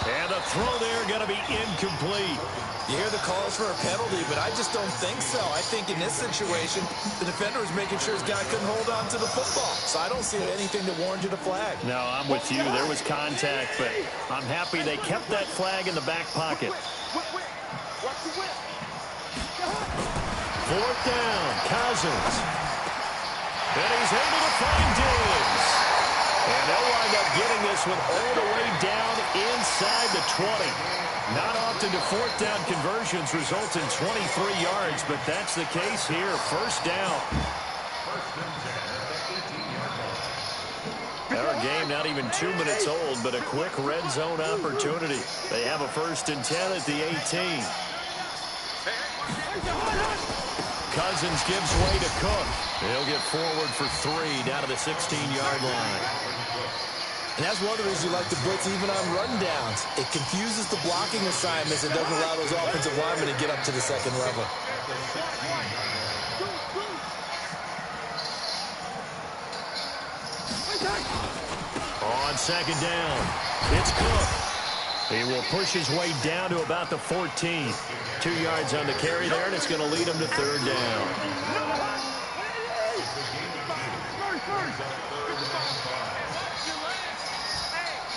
And the throw there going to be incomplete. You hear the calls for a penalty, but I just don't think so. I think in this situation, the defender was making sure his guy couldn't hold on to the football. So I don't see anything that warranted a flag. No, I'm with you. There was contact, but I'm happy they kept that flag in the back pocket. Fourth down, Cousins. And he's able to find Diggs. And they'll wind up getting this one all the way down inside the 20. Not often do fourth down conversions result in 23 yards, but that's the case here. First down. Our game not even 2 minutes old, but a quick red zone opportunity. They have a 1st and 10 at the 18. Cousins gives way to Cook. He'll get forward for 3 down to the 16-yard line. And that's one of the reasons you like to blitz even on rundowns. It confuses the blocking assignments. It doesn't allow those offensive linemen to get up to the second level. On second down, it's Cook. He will push his way down to about the 14. 2 yards on the carry there, and it's going to lead him to third down.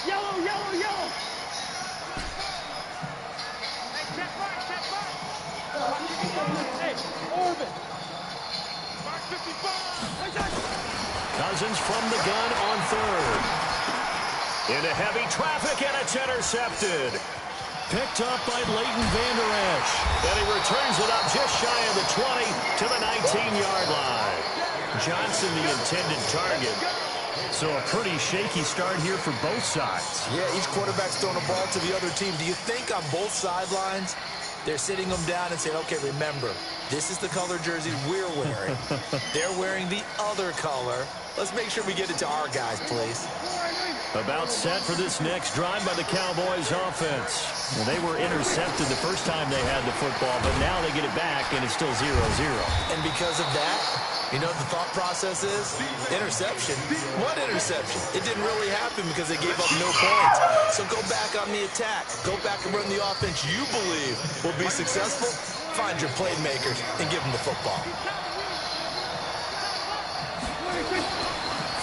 Yellow, yellow, yellow. Hey, check right, check right. Hey, Orbit. Mark 55. Cousins from the gun on third. Into heavy traffic, and it's intercepted. Picked up by Leighton Vander Esch. And he returns it up just shy of the 20 to the 19-yard line. Johnson, the intended target. So a pretty shaky start here for both sides. Yeah, each quarterback's throwing a ball to the other team. Do you think on both sidelines they're sitting them down and saying, okay, remember, this is the color jersey we're wearing. They're wearing the other color. Let's make sure we get it to our guys, please. About set for this next drive by the Cowboys offense. Well, they were intercepted the first time they had the football, but now they get it back, and it's still 0-0. And because of that, you know what the thought process is? Interception. What interception? It didn't really happen because they gave up no points. So go back on the attack. Go back and run the offense you believe will be successful. Find your playmakers and give them the football.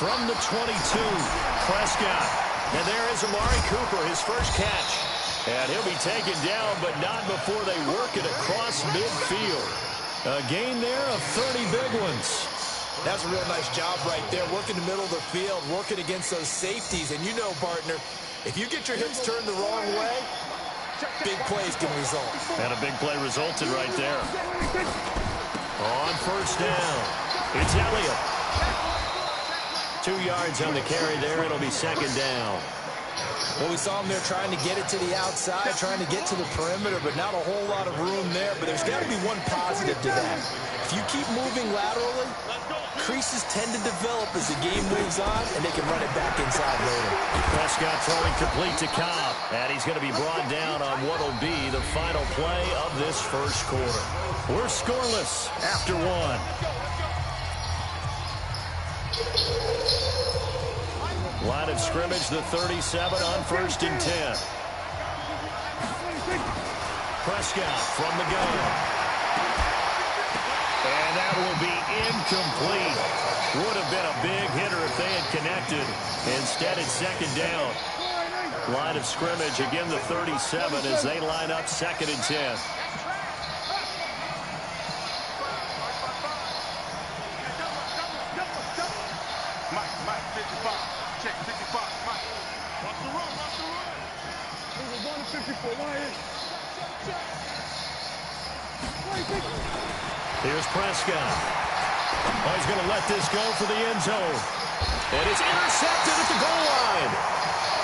From the 22, Prescott. And there is Amari Cooper, his first catch. And he'll be taken down, but not before they work it across midfield. A gain there of 30 big ones. That's a real nice job right there, working the middle of the field, working against those safeties. And you know, partner, if you get your hips turned the wrong way, big plays can result. And a big play resulted right there. On first down, it's Elliott. 2 yards on the carry there. It'll be second down. Well, we saw him there trying to get it to the outside, trying to get to the perimeter, but not a whole lot of room there. But there's got to be one positive to that. If you keep moving laterally, creases tend to develop as the game moves on, and they can run it back inside later. Prescott throwing complete to Cobb, and he's going to be brought down on what will be the final play of this first quarter. We're scoreless after one. Line of scrimmage, the 37 on first and 10. Prescott from the gun. And that will be incomplete. Would have been a big hitter if they had connected. Instead, it's second down. Line of scrimmage, again the 37 as they line up second and 10. Mike, 55. Check 55, Mike. Watch the run, watch the run. We're going to 54, Here's Prescott. Oh, he's going to let this go for the end zone. And it's intercepted at the goal line.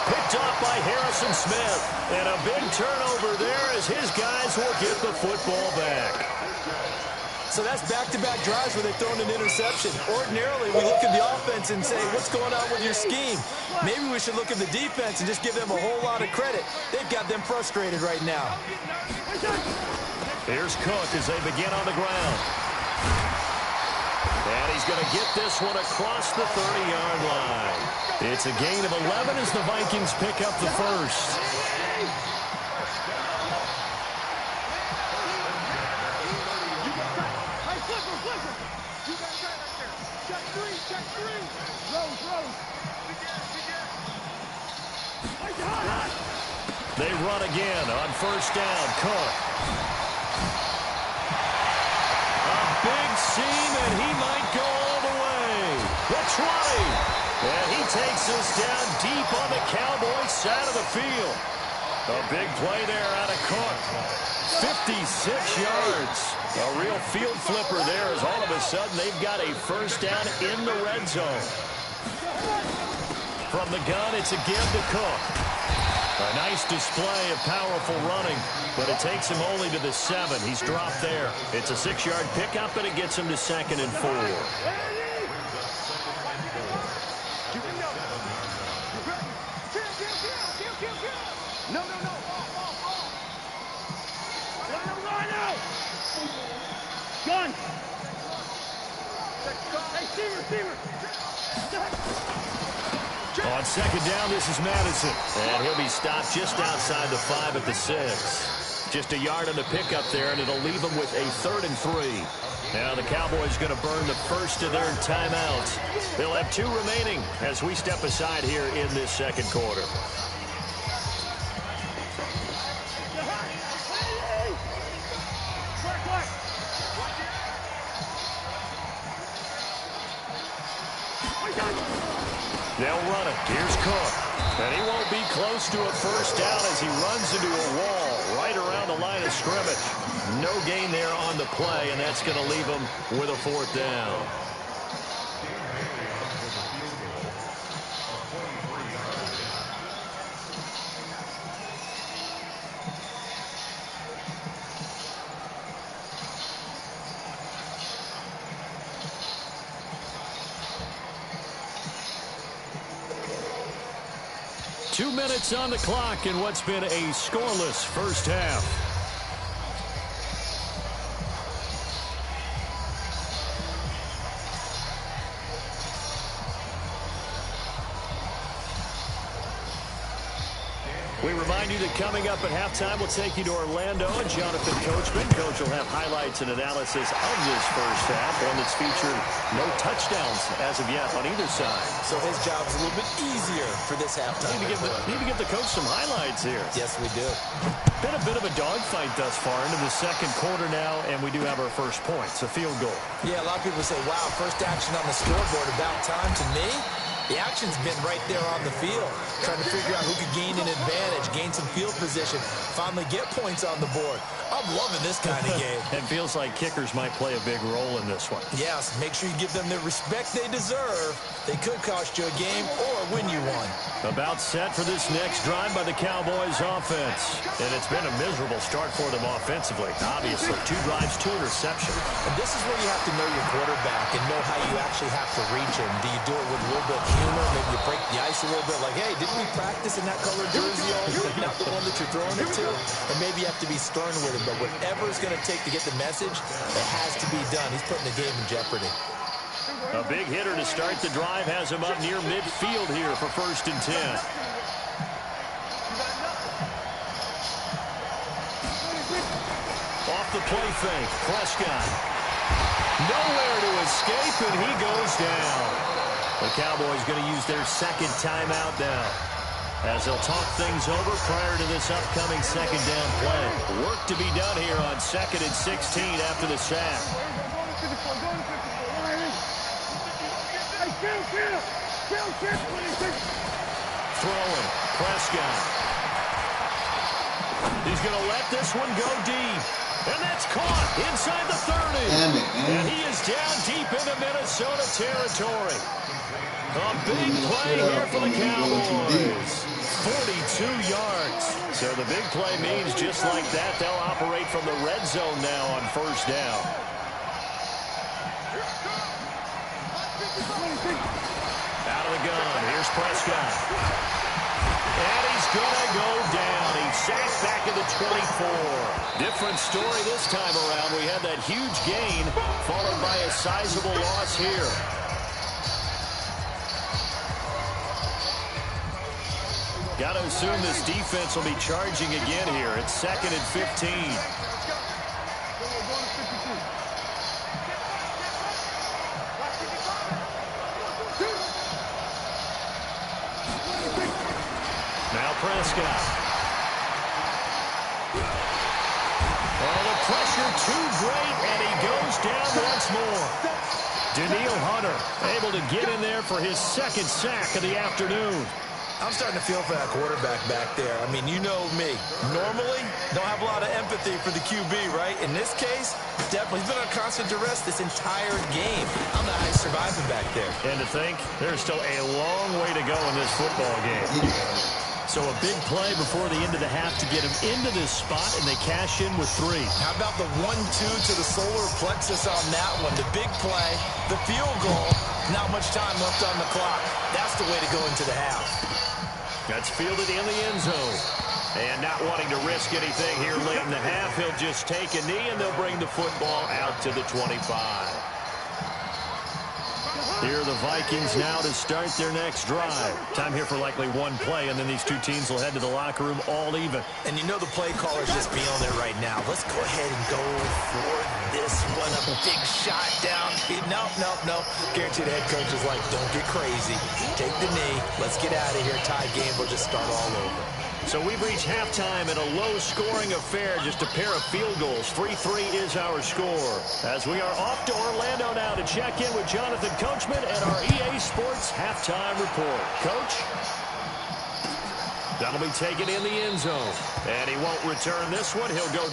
Picked off by Harrison Smith. And a big turnover there as his guys will get the football back. So that's back-to-back drives where they've thrown an interception. Ordinarily, we look at the offense and say, what's going on with your scheme? Maybe we should look at the defense and just give them a whole lot of credit. They've got them frustrated right now. Here's Cook as they begin on the ground. And he's going to get this one across the 30-yard line. It's a gain of 11 as the Vikings pick up the first. They run again on first down. Cook. A big seam, and he might go all the way. The 20. And he takes us down deep on the Cowboys side of the field. A big play there out of Cook. 56 yards. A real field flipper there as all of a sudden they've got a first down in the red zone. From the gun, it's again to Cook. A nice display of powerful running, but it takes him only to the 7. He's dropped there. It's a 6-yard pickup, and it gets him to second and 4. Gun! Hey, receiver! On second down, this is Madison. And he'll be stopped just outside the 5 at the 6. Just a yard on the pickup there, and it'll leave them with a 3rd and 3. Now the Cowboys going to burn the first of their timeouts. They'll have 2 remaining as we step aside here in this second quarter. They'll run it. Here's Cook. And he won't be close to a first down as he runs into a wall right around the line of scrimmage. No gain there on the play, and that's going to leave him with a 4th down. Two minutes on the clock in what's been a scoreless first half. We remind you that coming up at halftime, we'll take you to Orlando and Jonathan Coachman. Coach will have highlights and analysis of this first half, one that's featured no touchdowns as of yet on either side. So his job's a little bit easier for this halftime. Need to give the coach some highlights here. Yes, we do. Been a bit of a dogfight thus far into the second quarter now, and we do have our first points, a field goal. Yeah, a lot of people say, wow, first action on the scoreboard, about time. To me, the action's been right there on the field, trying to figure out who could gain an advantage, gain some field position, finally get points on the board. I'm loving this kind of game. It feels like kickers might play a big role in this one. Yes, make sure you give them the respect they deserve. They could cost you a game or win you one. About set for this next drive by the Cowboys offense. And it's been a miserable start for them offensively. Obviously, 2 drives, 2 interceptions. And this is where you have to know your quarterback and know how you actually have to reach him. Do you do it with a little bit of humor? Maybe you break the ice a little bit like, hey, didn't we practice in that colored jersey all week? Not the one that you're throwing it to. And maybe you have to be stern with him. But whatever it's going to take to get the message, it has to be done. He's putting the game in jeopardy. A big hitter to start the drive has him up near midfield here for 1st and 10. Off the play fake, Prescott. Nowhere to escape, and he goes down. The Cowboys going to use their second timeout now, as they'll talk things over prior to this upcoming second down play. Work to be done here on 2nd and 16 after the sack. Throwing, Prescott. He's going to let this one go deep. And that's caught inside the 30. And he is down deep into Minnesota territory. A big play here for the Cowboys. 42 yards. So the big play means just like that, they'll operate from the red zone now on 1st down. Out of the gun. Here's Prescott. And he's going to go down. He's sacked back at the 24. Different story this time around. We had that huge gain followed by a sizable loss here. Got to assume this defense will be charging again here. It's 2nd and 15. Now Prescott. Oh, the pressure too great, and he goes down once more. Daniil Hunter able to get in there for his 2nd sack of the afternoon. I'm starting to feel for that quarterback back there. I mean, you know me. Normally, don't have a lot of empathy for the QB, right? In this case, definitely. He's been on constant duress this entire game. I don't know how he's surviving back there. And to think, there's still a long way to go in this football game. So a big play before the end of the half to get him into this spot, and they cash in with 3. How about the 1-2 to the solar plexus on that one? The big play, the field goal, not much time left on the clock. That's the way to go into the half. That's fielded in the end zone. And not wanting to risk anything here late in the half, he'll just take a knee, and they'll bring the football out to the 25. Here are the Vikings now to start their next drive. Time here for likely one play, and then these two teams will head to the locker room all even. And you know the play caller's just feeling it right now. Let's go ahead and go for this one. A big shot down. Nope. Guaranteed the head coach is like, don't get crazy. Take the knee. Let's get out of here. Tie game. We'll just start all over. So we've reached halftime in a low-scoring affair, just a pair of field goals. 3-3 is our score. As we are off to Orlando now to check in with Jonathan Coachman and our EA Sports halftime report. Coach? That'll be taken in the end zone. And he won't return this one. He'll go...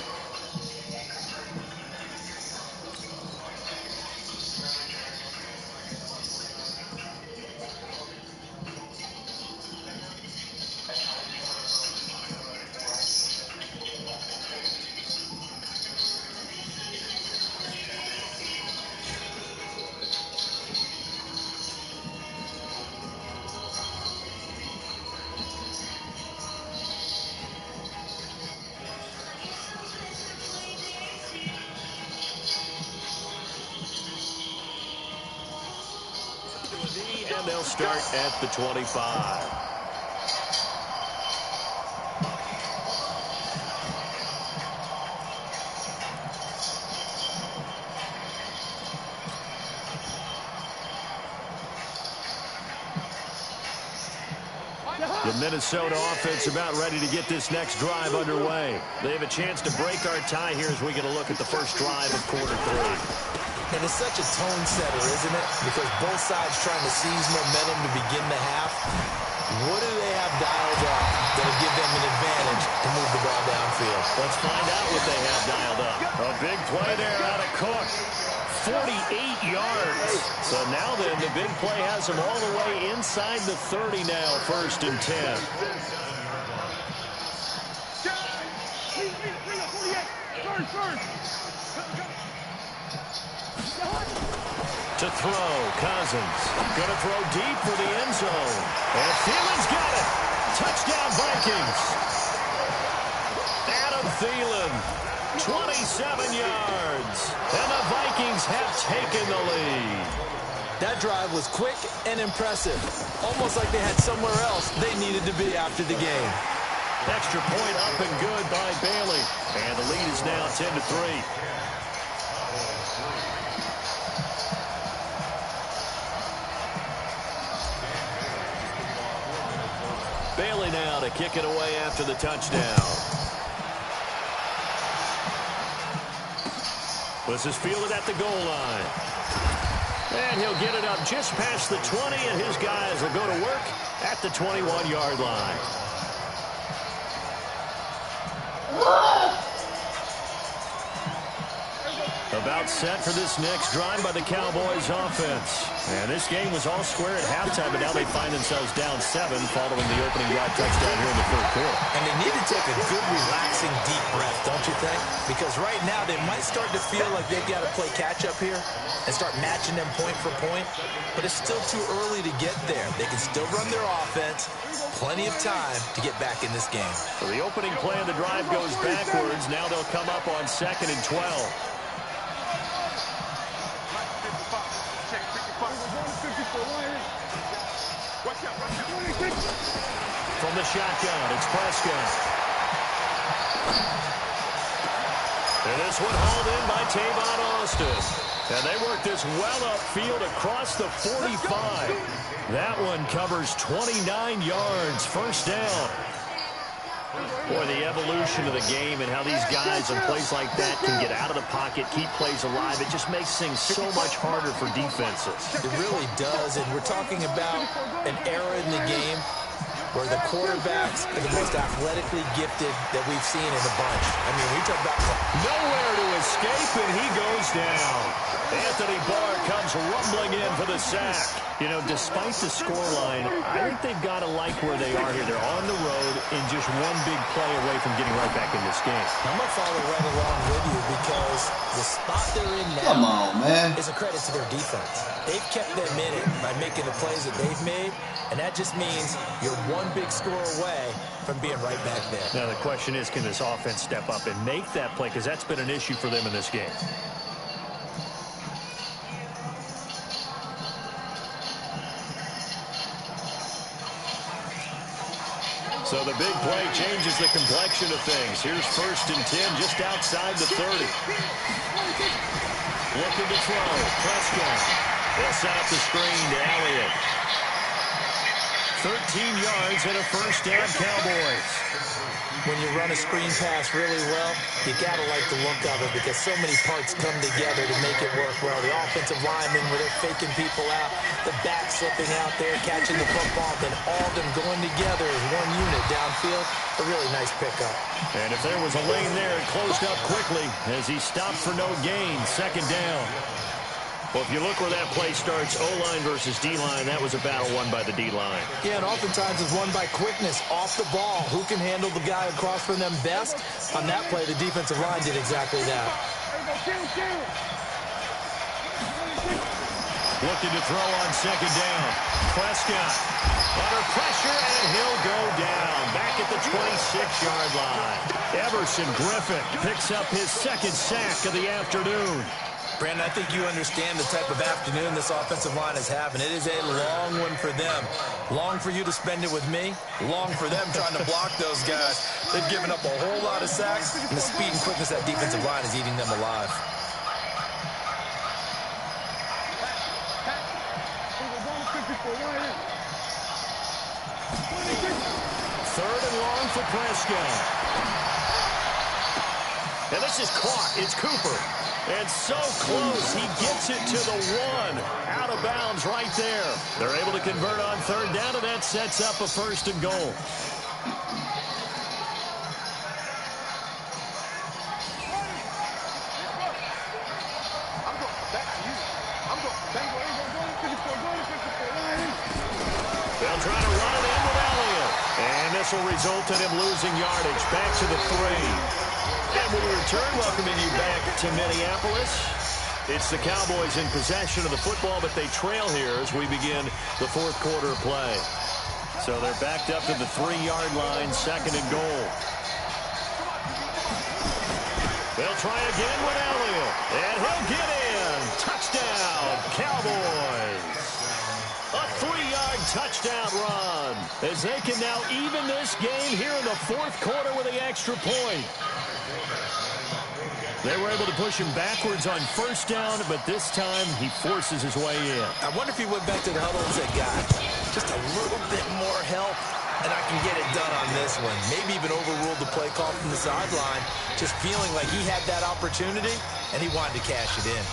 And they'll start at the 25. The Minnesota offense about ready to get this next drive underway. They have a chance to break our tie here as we get a look at the first drive of quarter 3. And it's such a tone setter, isn't it? Because both sides trying to seize momentum to begin the half. What do they have dialed up that'll give them an advantage to move the ball downfield? Let's find out what they have dialed up. A big play there out of Cook. 48 yards. So now then, the big play has them all the way inside the 30 now, 1st and 10. To throw, Cousins. Going to throw deep for the end zone. And Thielen's got it. Touchdown, Vikings. Adam Thielen, 27 yards. And the Vikings have taken the lead. That drive was quick and impressive. Almost like they had somewhere else they needed to be after the game. Extra point up and good by Bailey. And the lead is now 10-3. Bailey now to kick it away after the touchdown. This is fielded at the goal line. And he'll get it up just past the 20, and his guys will go to work at the 21-yard line. About set for this next drive by the Cowboys offense. And this game was all square at halftime, but now they find themselves down 7 following the opening drive touchdown here in the 3rd quarter. And they need to take a good, relaxing, deep breath, don't you think? Because right now they might start to feel like they've got to play catch-up here and start matching them point for point. But it's still too early to get there. They can still run their offense. Plenty of time to get back in this game. So the opening play of the drive goes backwards. Now they'll come up on 2nd and 12. From the shotgun, it's Prescott. And this one hauled in by Tavon Austin. And they work this well upfield across the 45. That one covers 29 yards, 1st down. Boy, the evolution of the game and how these guys in plays like that can get out of the pocket, keep plays alive, it just makes things so much harder for defenses. It really does, and we're talking about an era in the game where the quarterbacks are the most athletically gifted that we've seen in a bunch. I mean, we talk about nowhere to escape, and he goes down. Anthony Barr comes rumbling in for the sack. You know, despite the scoreline, I think they've got to like where they are here. They're on the road and just one big play away from getting right back in this game. I'm going to follow right along with you because the spot they're in now Come on, man. is a credit to their defense. They've kept them in it by making the plays that they've made, and that just means you're one big score away from being right back there. Now, the question is, can this offense step up and make that play? Because that's been an issue for them in this game. So the big play changes the complexion of things. Here's 1st and 10 just outside the 30. Looking to throw. Prescott. They'll set up the screen to Elliott. 13 yards and a 1st down, Cowboys. When you run a screen pass really well, you got to like the look of it because so many parts come together to make it work well. The offensive linemen, where they're faking people out, the back slipping out there, catching the football, then all of them going together as one unit downfield. A really nice pickup. And if there was a lane there, it closed up quickly as he stopped for no gain. 2nd down. Well, if you look where that play starts, O-line versus D-line, that was a battle won by the D-line. Yeah, and oftentimes it's won by quickness off the ball. Who can handle the guy across from them best? On that play, the defensive line did exactly that. Looking to throw on 2nd down. Prescott under pressure, and he'll go down. Back at the 26-yard line. Everson Griffin picks up his 2nd sack of the afternoon. Brandon, I think you understand the type of afternoon this offensive line is having. It is a long one for them. Long for you to spend it with me. Long for them trying to block those guys. They've given up a whole lot of sacks, and the speed and quickness of that defensive line is eating them alive. for Prescott. And this is caught. It's Cooper. And so close. He gets it to the 1. Out of bounds right there. They're able to convert on third down, and that sets up a 1st and goal. They'll try to run it in with Elliott. And this will result in him losing yardage. Back to the 3. And we return, welcoming you back to Minneapolis. It's the Cowboys in possession of the football, but they trail here as we begin the 4th quarter play. So they're backed up to the 3-yard line, 2nd and goal. They'll try again with Elliott. And he'll get in. Touchdown, Cowboys. A 3-yard touchdown run as they can now even this game here in the 4th quarter with the extra point. They were able to push him backwards on 1st down, but this time he forces his way in. I wonder if he went back to the huddle and said, God, just a little bit more help, and I can get it done on this one. Maybe even overruled the play call from the sideline, just feeling like he had that opportunity, and he wanted to cash it in.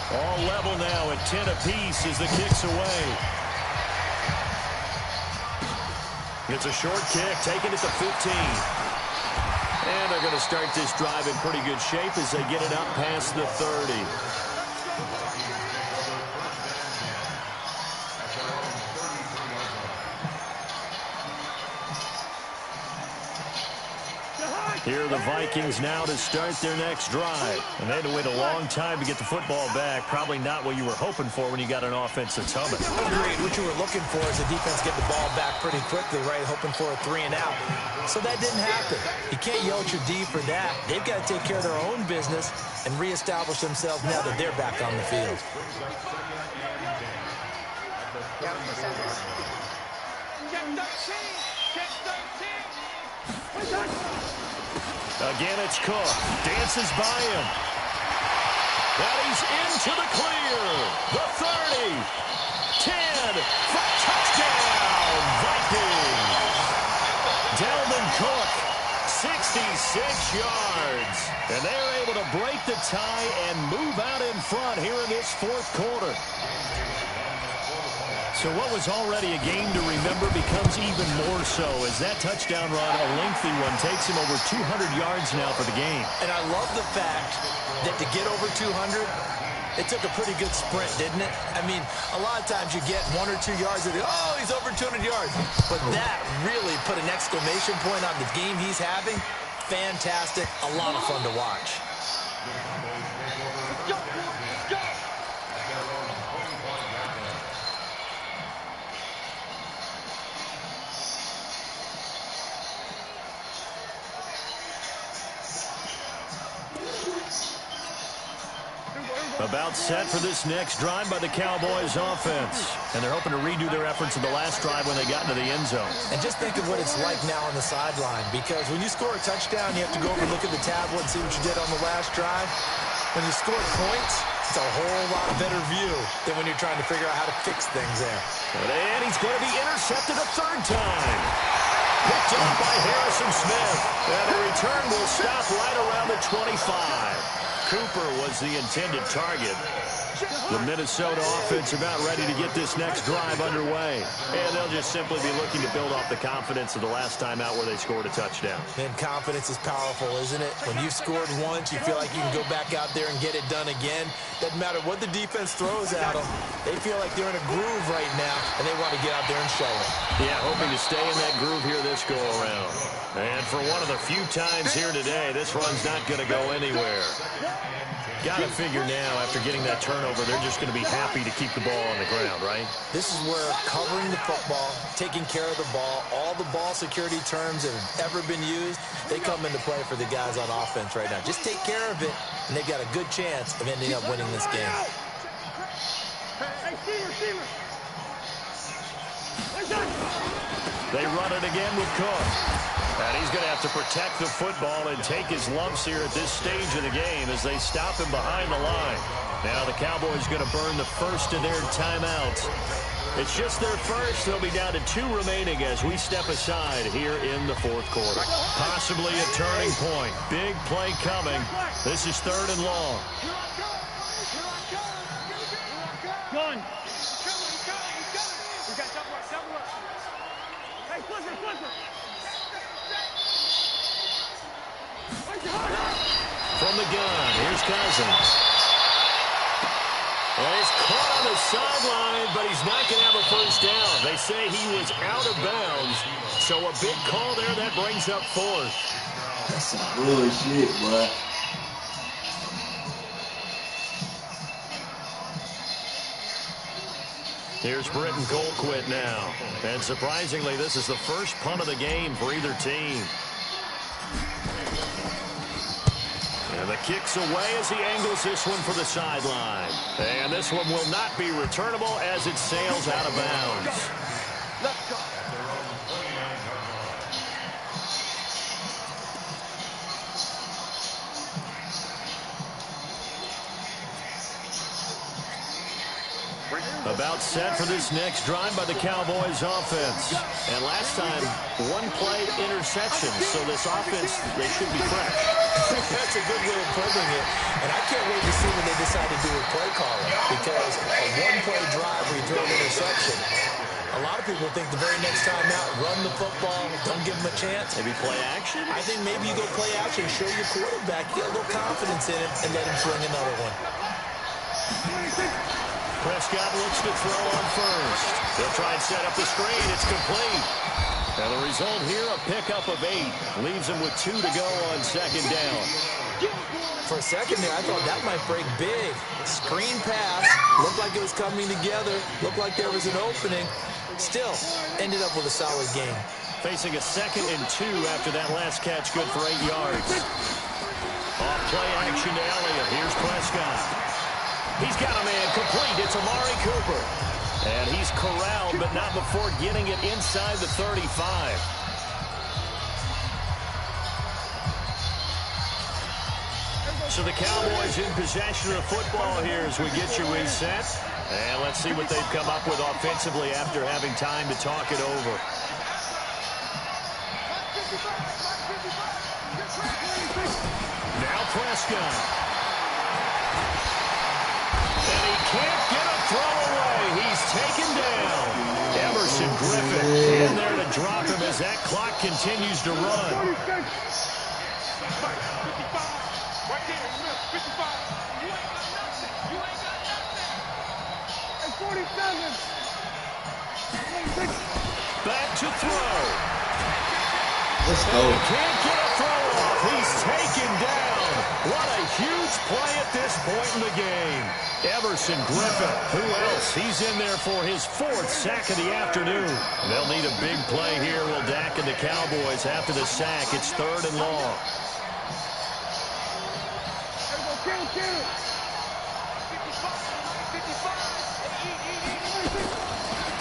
All level now at 10 apiece as the kick's away. It's a short kick, taken at the 15. And they're going to start this drive in pretty good shape as they get it up past the 30. Here are the Vikings now to start their next drive. And they had to wait a long time to get the football back. Probably not what you were hoping for when you got an offense that's humming. Agreed. What you were looking for is the defense get the ball back pretty quickly, right? Hoping for a 3 and out. So that didn't happen. You can't yell at your D for that. They've got to take care of their own business and reestablish themselves now that they're back on the field. Again, it's Cook. Dances by him. And he's into the clear. The 30. 10. For touchdown, Vikings. Dalvin Cook, 66 yards. And they're able to break the tie and move out in front here in this 4th quarter. So what was already a game to remember becomes even more so as that touchdown run, a lengthy one, takes him over 200 yards now for the game. And I love the fact that to get over 200, it took a pretty good sprint, didn't it? I mean, a lot of times you get 1 or 2 yards and oh, he's over 200 yards. But that really put an exclamation point on the game he's having. Fantastic. A lot of fun to watch. About set for this next drive by the Cowboys offense. And they're hoping to redo their efforts in the last drive when they got into the end zone. And just think of what it's like now on the sideline, because when you score a touchdown, you have to go over and look at the tablet and see what you did on the last drive. When you score points, it's a whole lot better view than when you're trying to figure out how to fix things there. And he's going to be intercepted a 3rd time. Picked up by Harrison Smith. And the return will stop right around the 25. Cooper was the intended target. The Minnesota offense about ready to get this next drive underway. And they'll just simply be looking to build off the confidence of the last time out where they scored a touchdown. And confidence is powerful, isn't it? When you've scored once, you feel like you can go back out there and get it done again. Doesn't matter what the defense throws at them. They feel like they're in a groove right now, and they want to get out there and show it. Yeah, hoping to stay in that groove here this go-around. And for one of the few times here today, this run's not going to go anywhere. Got to figure now, after getting that turnover, they're just going to be happy to keep the ball on the ground, right? This is where covering the football, taking care of the ball, all the ball security terms that have ever been used, they come into play for the guys on offense right now. Just take care of it, and they've got a good chance of ending up winning this game. They run it again with Cook. And he's going to have to protect the football and take his lumps here at this stage of the game as they stop him behind the line. Now the Cowboys going to burn the first of their timeouts. It's just their first. They'll be down to 2 remaining as we step aside here in the fourth quarter. Possibly a turning point. Big play coming. This is 3rd and long. Gun. He's coming. We got double up. Hey, Flipper. From the gun, here's Cousins. And he's caught on the sideline, but he's not going to have a first down. They say he was out of bounds, so a big call there that brings up 4th. That's some bullshit, boy. Here's Britton Colquitt now. And surprisingly, this is the first punt of the game for either team. And the kick's away as he angles this one for the sideline. And this one will not be returnable as it sails out of bounds. Let's go. About set for this next drive by the Cowboys offense. And last time, 1-play interception. So this offense, they should be fresh. That's a good way of putting it. And I can't wait to see when they decide to do a play calling. Because a 1-play drive where you throw an interception, a lot of people think the very next time out, run the football, don't give them a chance. Maybe play action? I think maybe you go play action, show your quarterback, get a little confidence in him, and let him swing another one. Prescott looks to throw on first. They'll try and set up the screen. It's complete. And the result here, a pickup of 8. Leaves him with 2 to go on 2nd down. For a second there, I thought that might break big. Screen pass. Looked like it was coming together. Looked like there was an opening. Still, ended up with a solid game. Facing a 2nd and 2 after that last catch, good for 8 yards. Off play action to Elliott. Here's Prescott. He's got a man complete. It's Amari Cooper. And he's corralled, but not before getting it inside the 35. So the Cowboys in possession of the football here as we get you reset. And let's see what they've come up with offensively after having time to talk it over. Now Prescott. And he can't get a throw away. He's taken down. Emerson Griffin in there to drop him as that clock continues to run. 55. Right there, 55. You ain't got nothing. And 47. Back to throw. Let's go. And he can't get a throw off. He's taken down. What a huge play at this point in the game. Emerson Griffin, who else? He's in there for his 4th sack of the afternoon. They'll need a big play here, will Dak and the Cowboys after the sack. It's 3rd and long.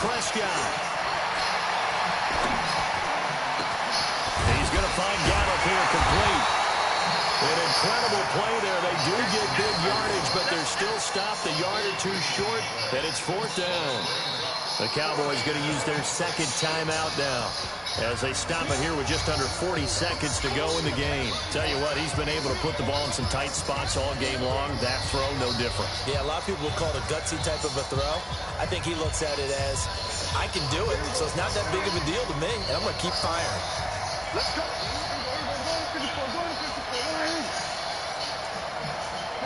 Prescott. He's going to find Gallup here complete. An incredible play there. They do get big yardage, but they're still stopped a yard or 2 short, and it's 4th down. The Cowboys going to use their 2nd timeout now as they stop it here with just under 40 seconds to go in the game. Tell you what, he's been able to put the ball in some tight spots all game long. That throw, no different. Yeah, a lot of people would call it a gutsy type of a throw. I think he looks at it as, I can do it, so it's not that big of a deal to me, and I'm going to keep firing. Let's go.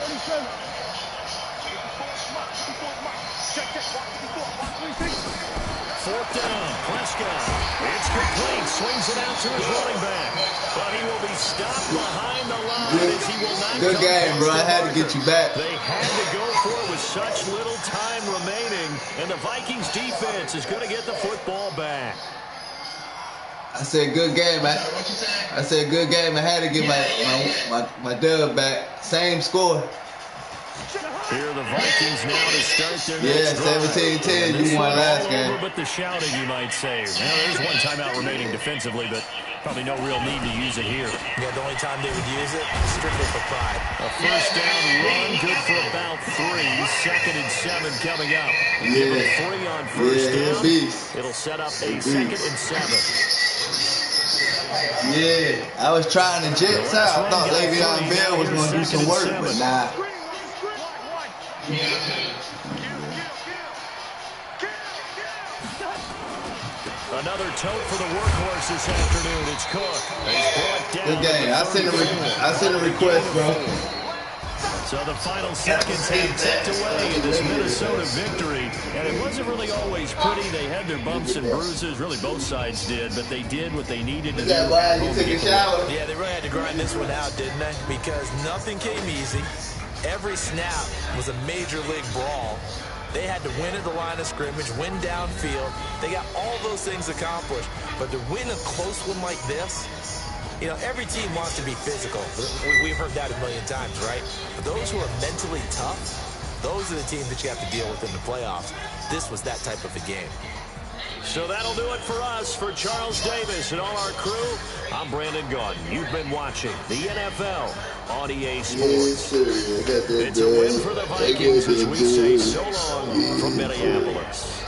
47. 4th down, Prescott. It's complete. Swings it out to his running back. But he will be stopped behind the line as he will not Good come game, past bro. I the had to marker. get you back. They had to go for it with such little time remaining. And the Vikings defense is going to get the football back. I said good game. I said good game. I had to get my dub back. Same score. Here are the Vikings now to start their next drive. 17-10. You won last game. But the shouting, you might say. Well, there's one timeout remaining defensively, but Probably no real need to use it here. Yeah, the only time they would use it, strictly for pride. A first down run, good for about 3. 2nd and 7 coming up. You give them 3 on first down. Beast. It'll set up a 2nd and 7. Yeah, I was trying to Jets out. I thought Le'Veon Bell was going to do some work, but nah. Another tote for the workhorse this afternoon. It's Cook. Good game. I sent a request, bro. So the final seconds have ticked away in this Minnesota victory. And it wasn't really always pretty. They had their bumps and bruises. Really, both sides did. But they did what they needed to do. You took a shower. Yeah, they really had to grind this one out, didn't they? Because nothing came easy. Every snap was a major league brawl. They had to win at the line of scrimmage, win downfield. They got all those things accomplished. But to win a close one like this, you know, every team wants to be physical. We've heard that a million times, right? But those who are mentally tough, those are the teams that you have to deal with in the playoffs. This was that type of a game. So that'll do it for us. For Charles Davis and all our crew, I'm Brandon Gordon. You've been watching the NFL on EA Sports. It's a win for the Vikings as we say so long from Minneapolis.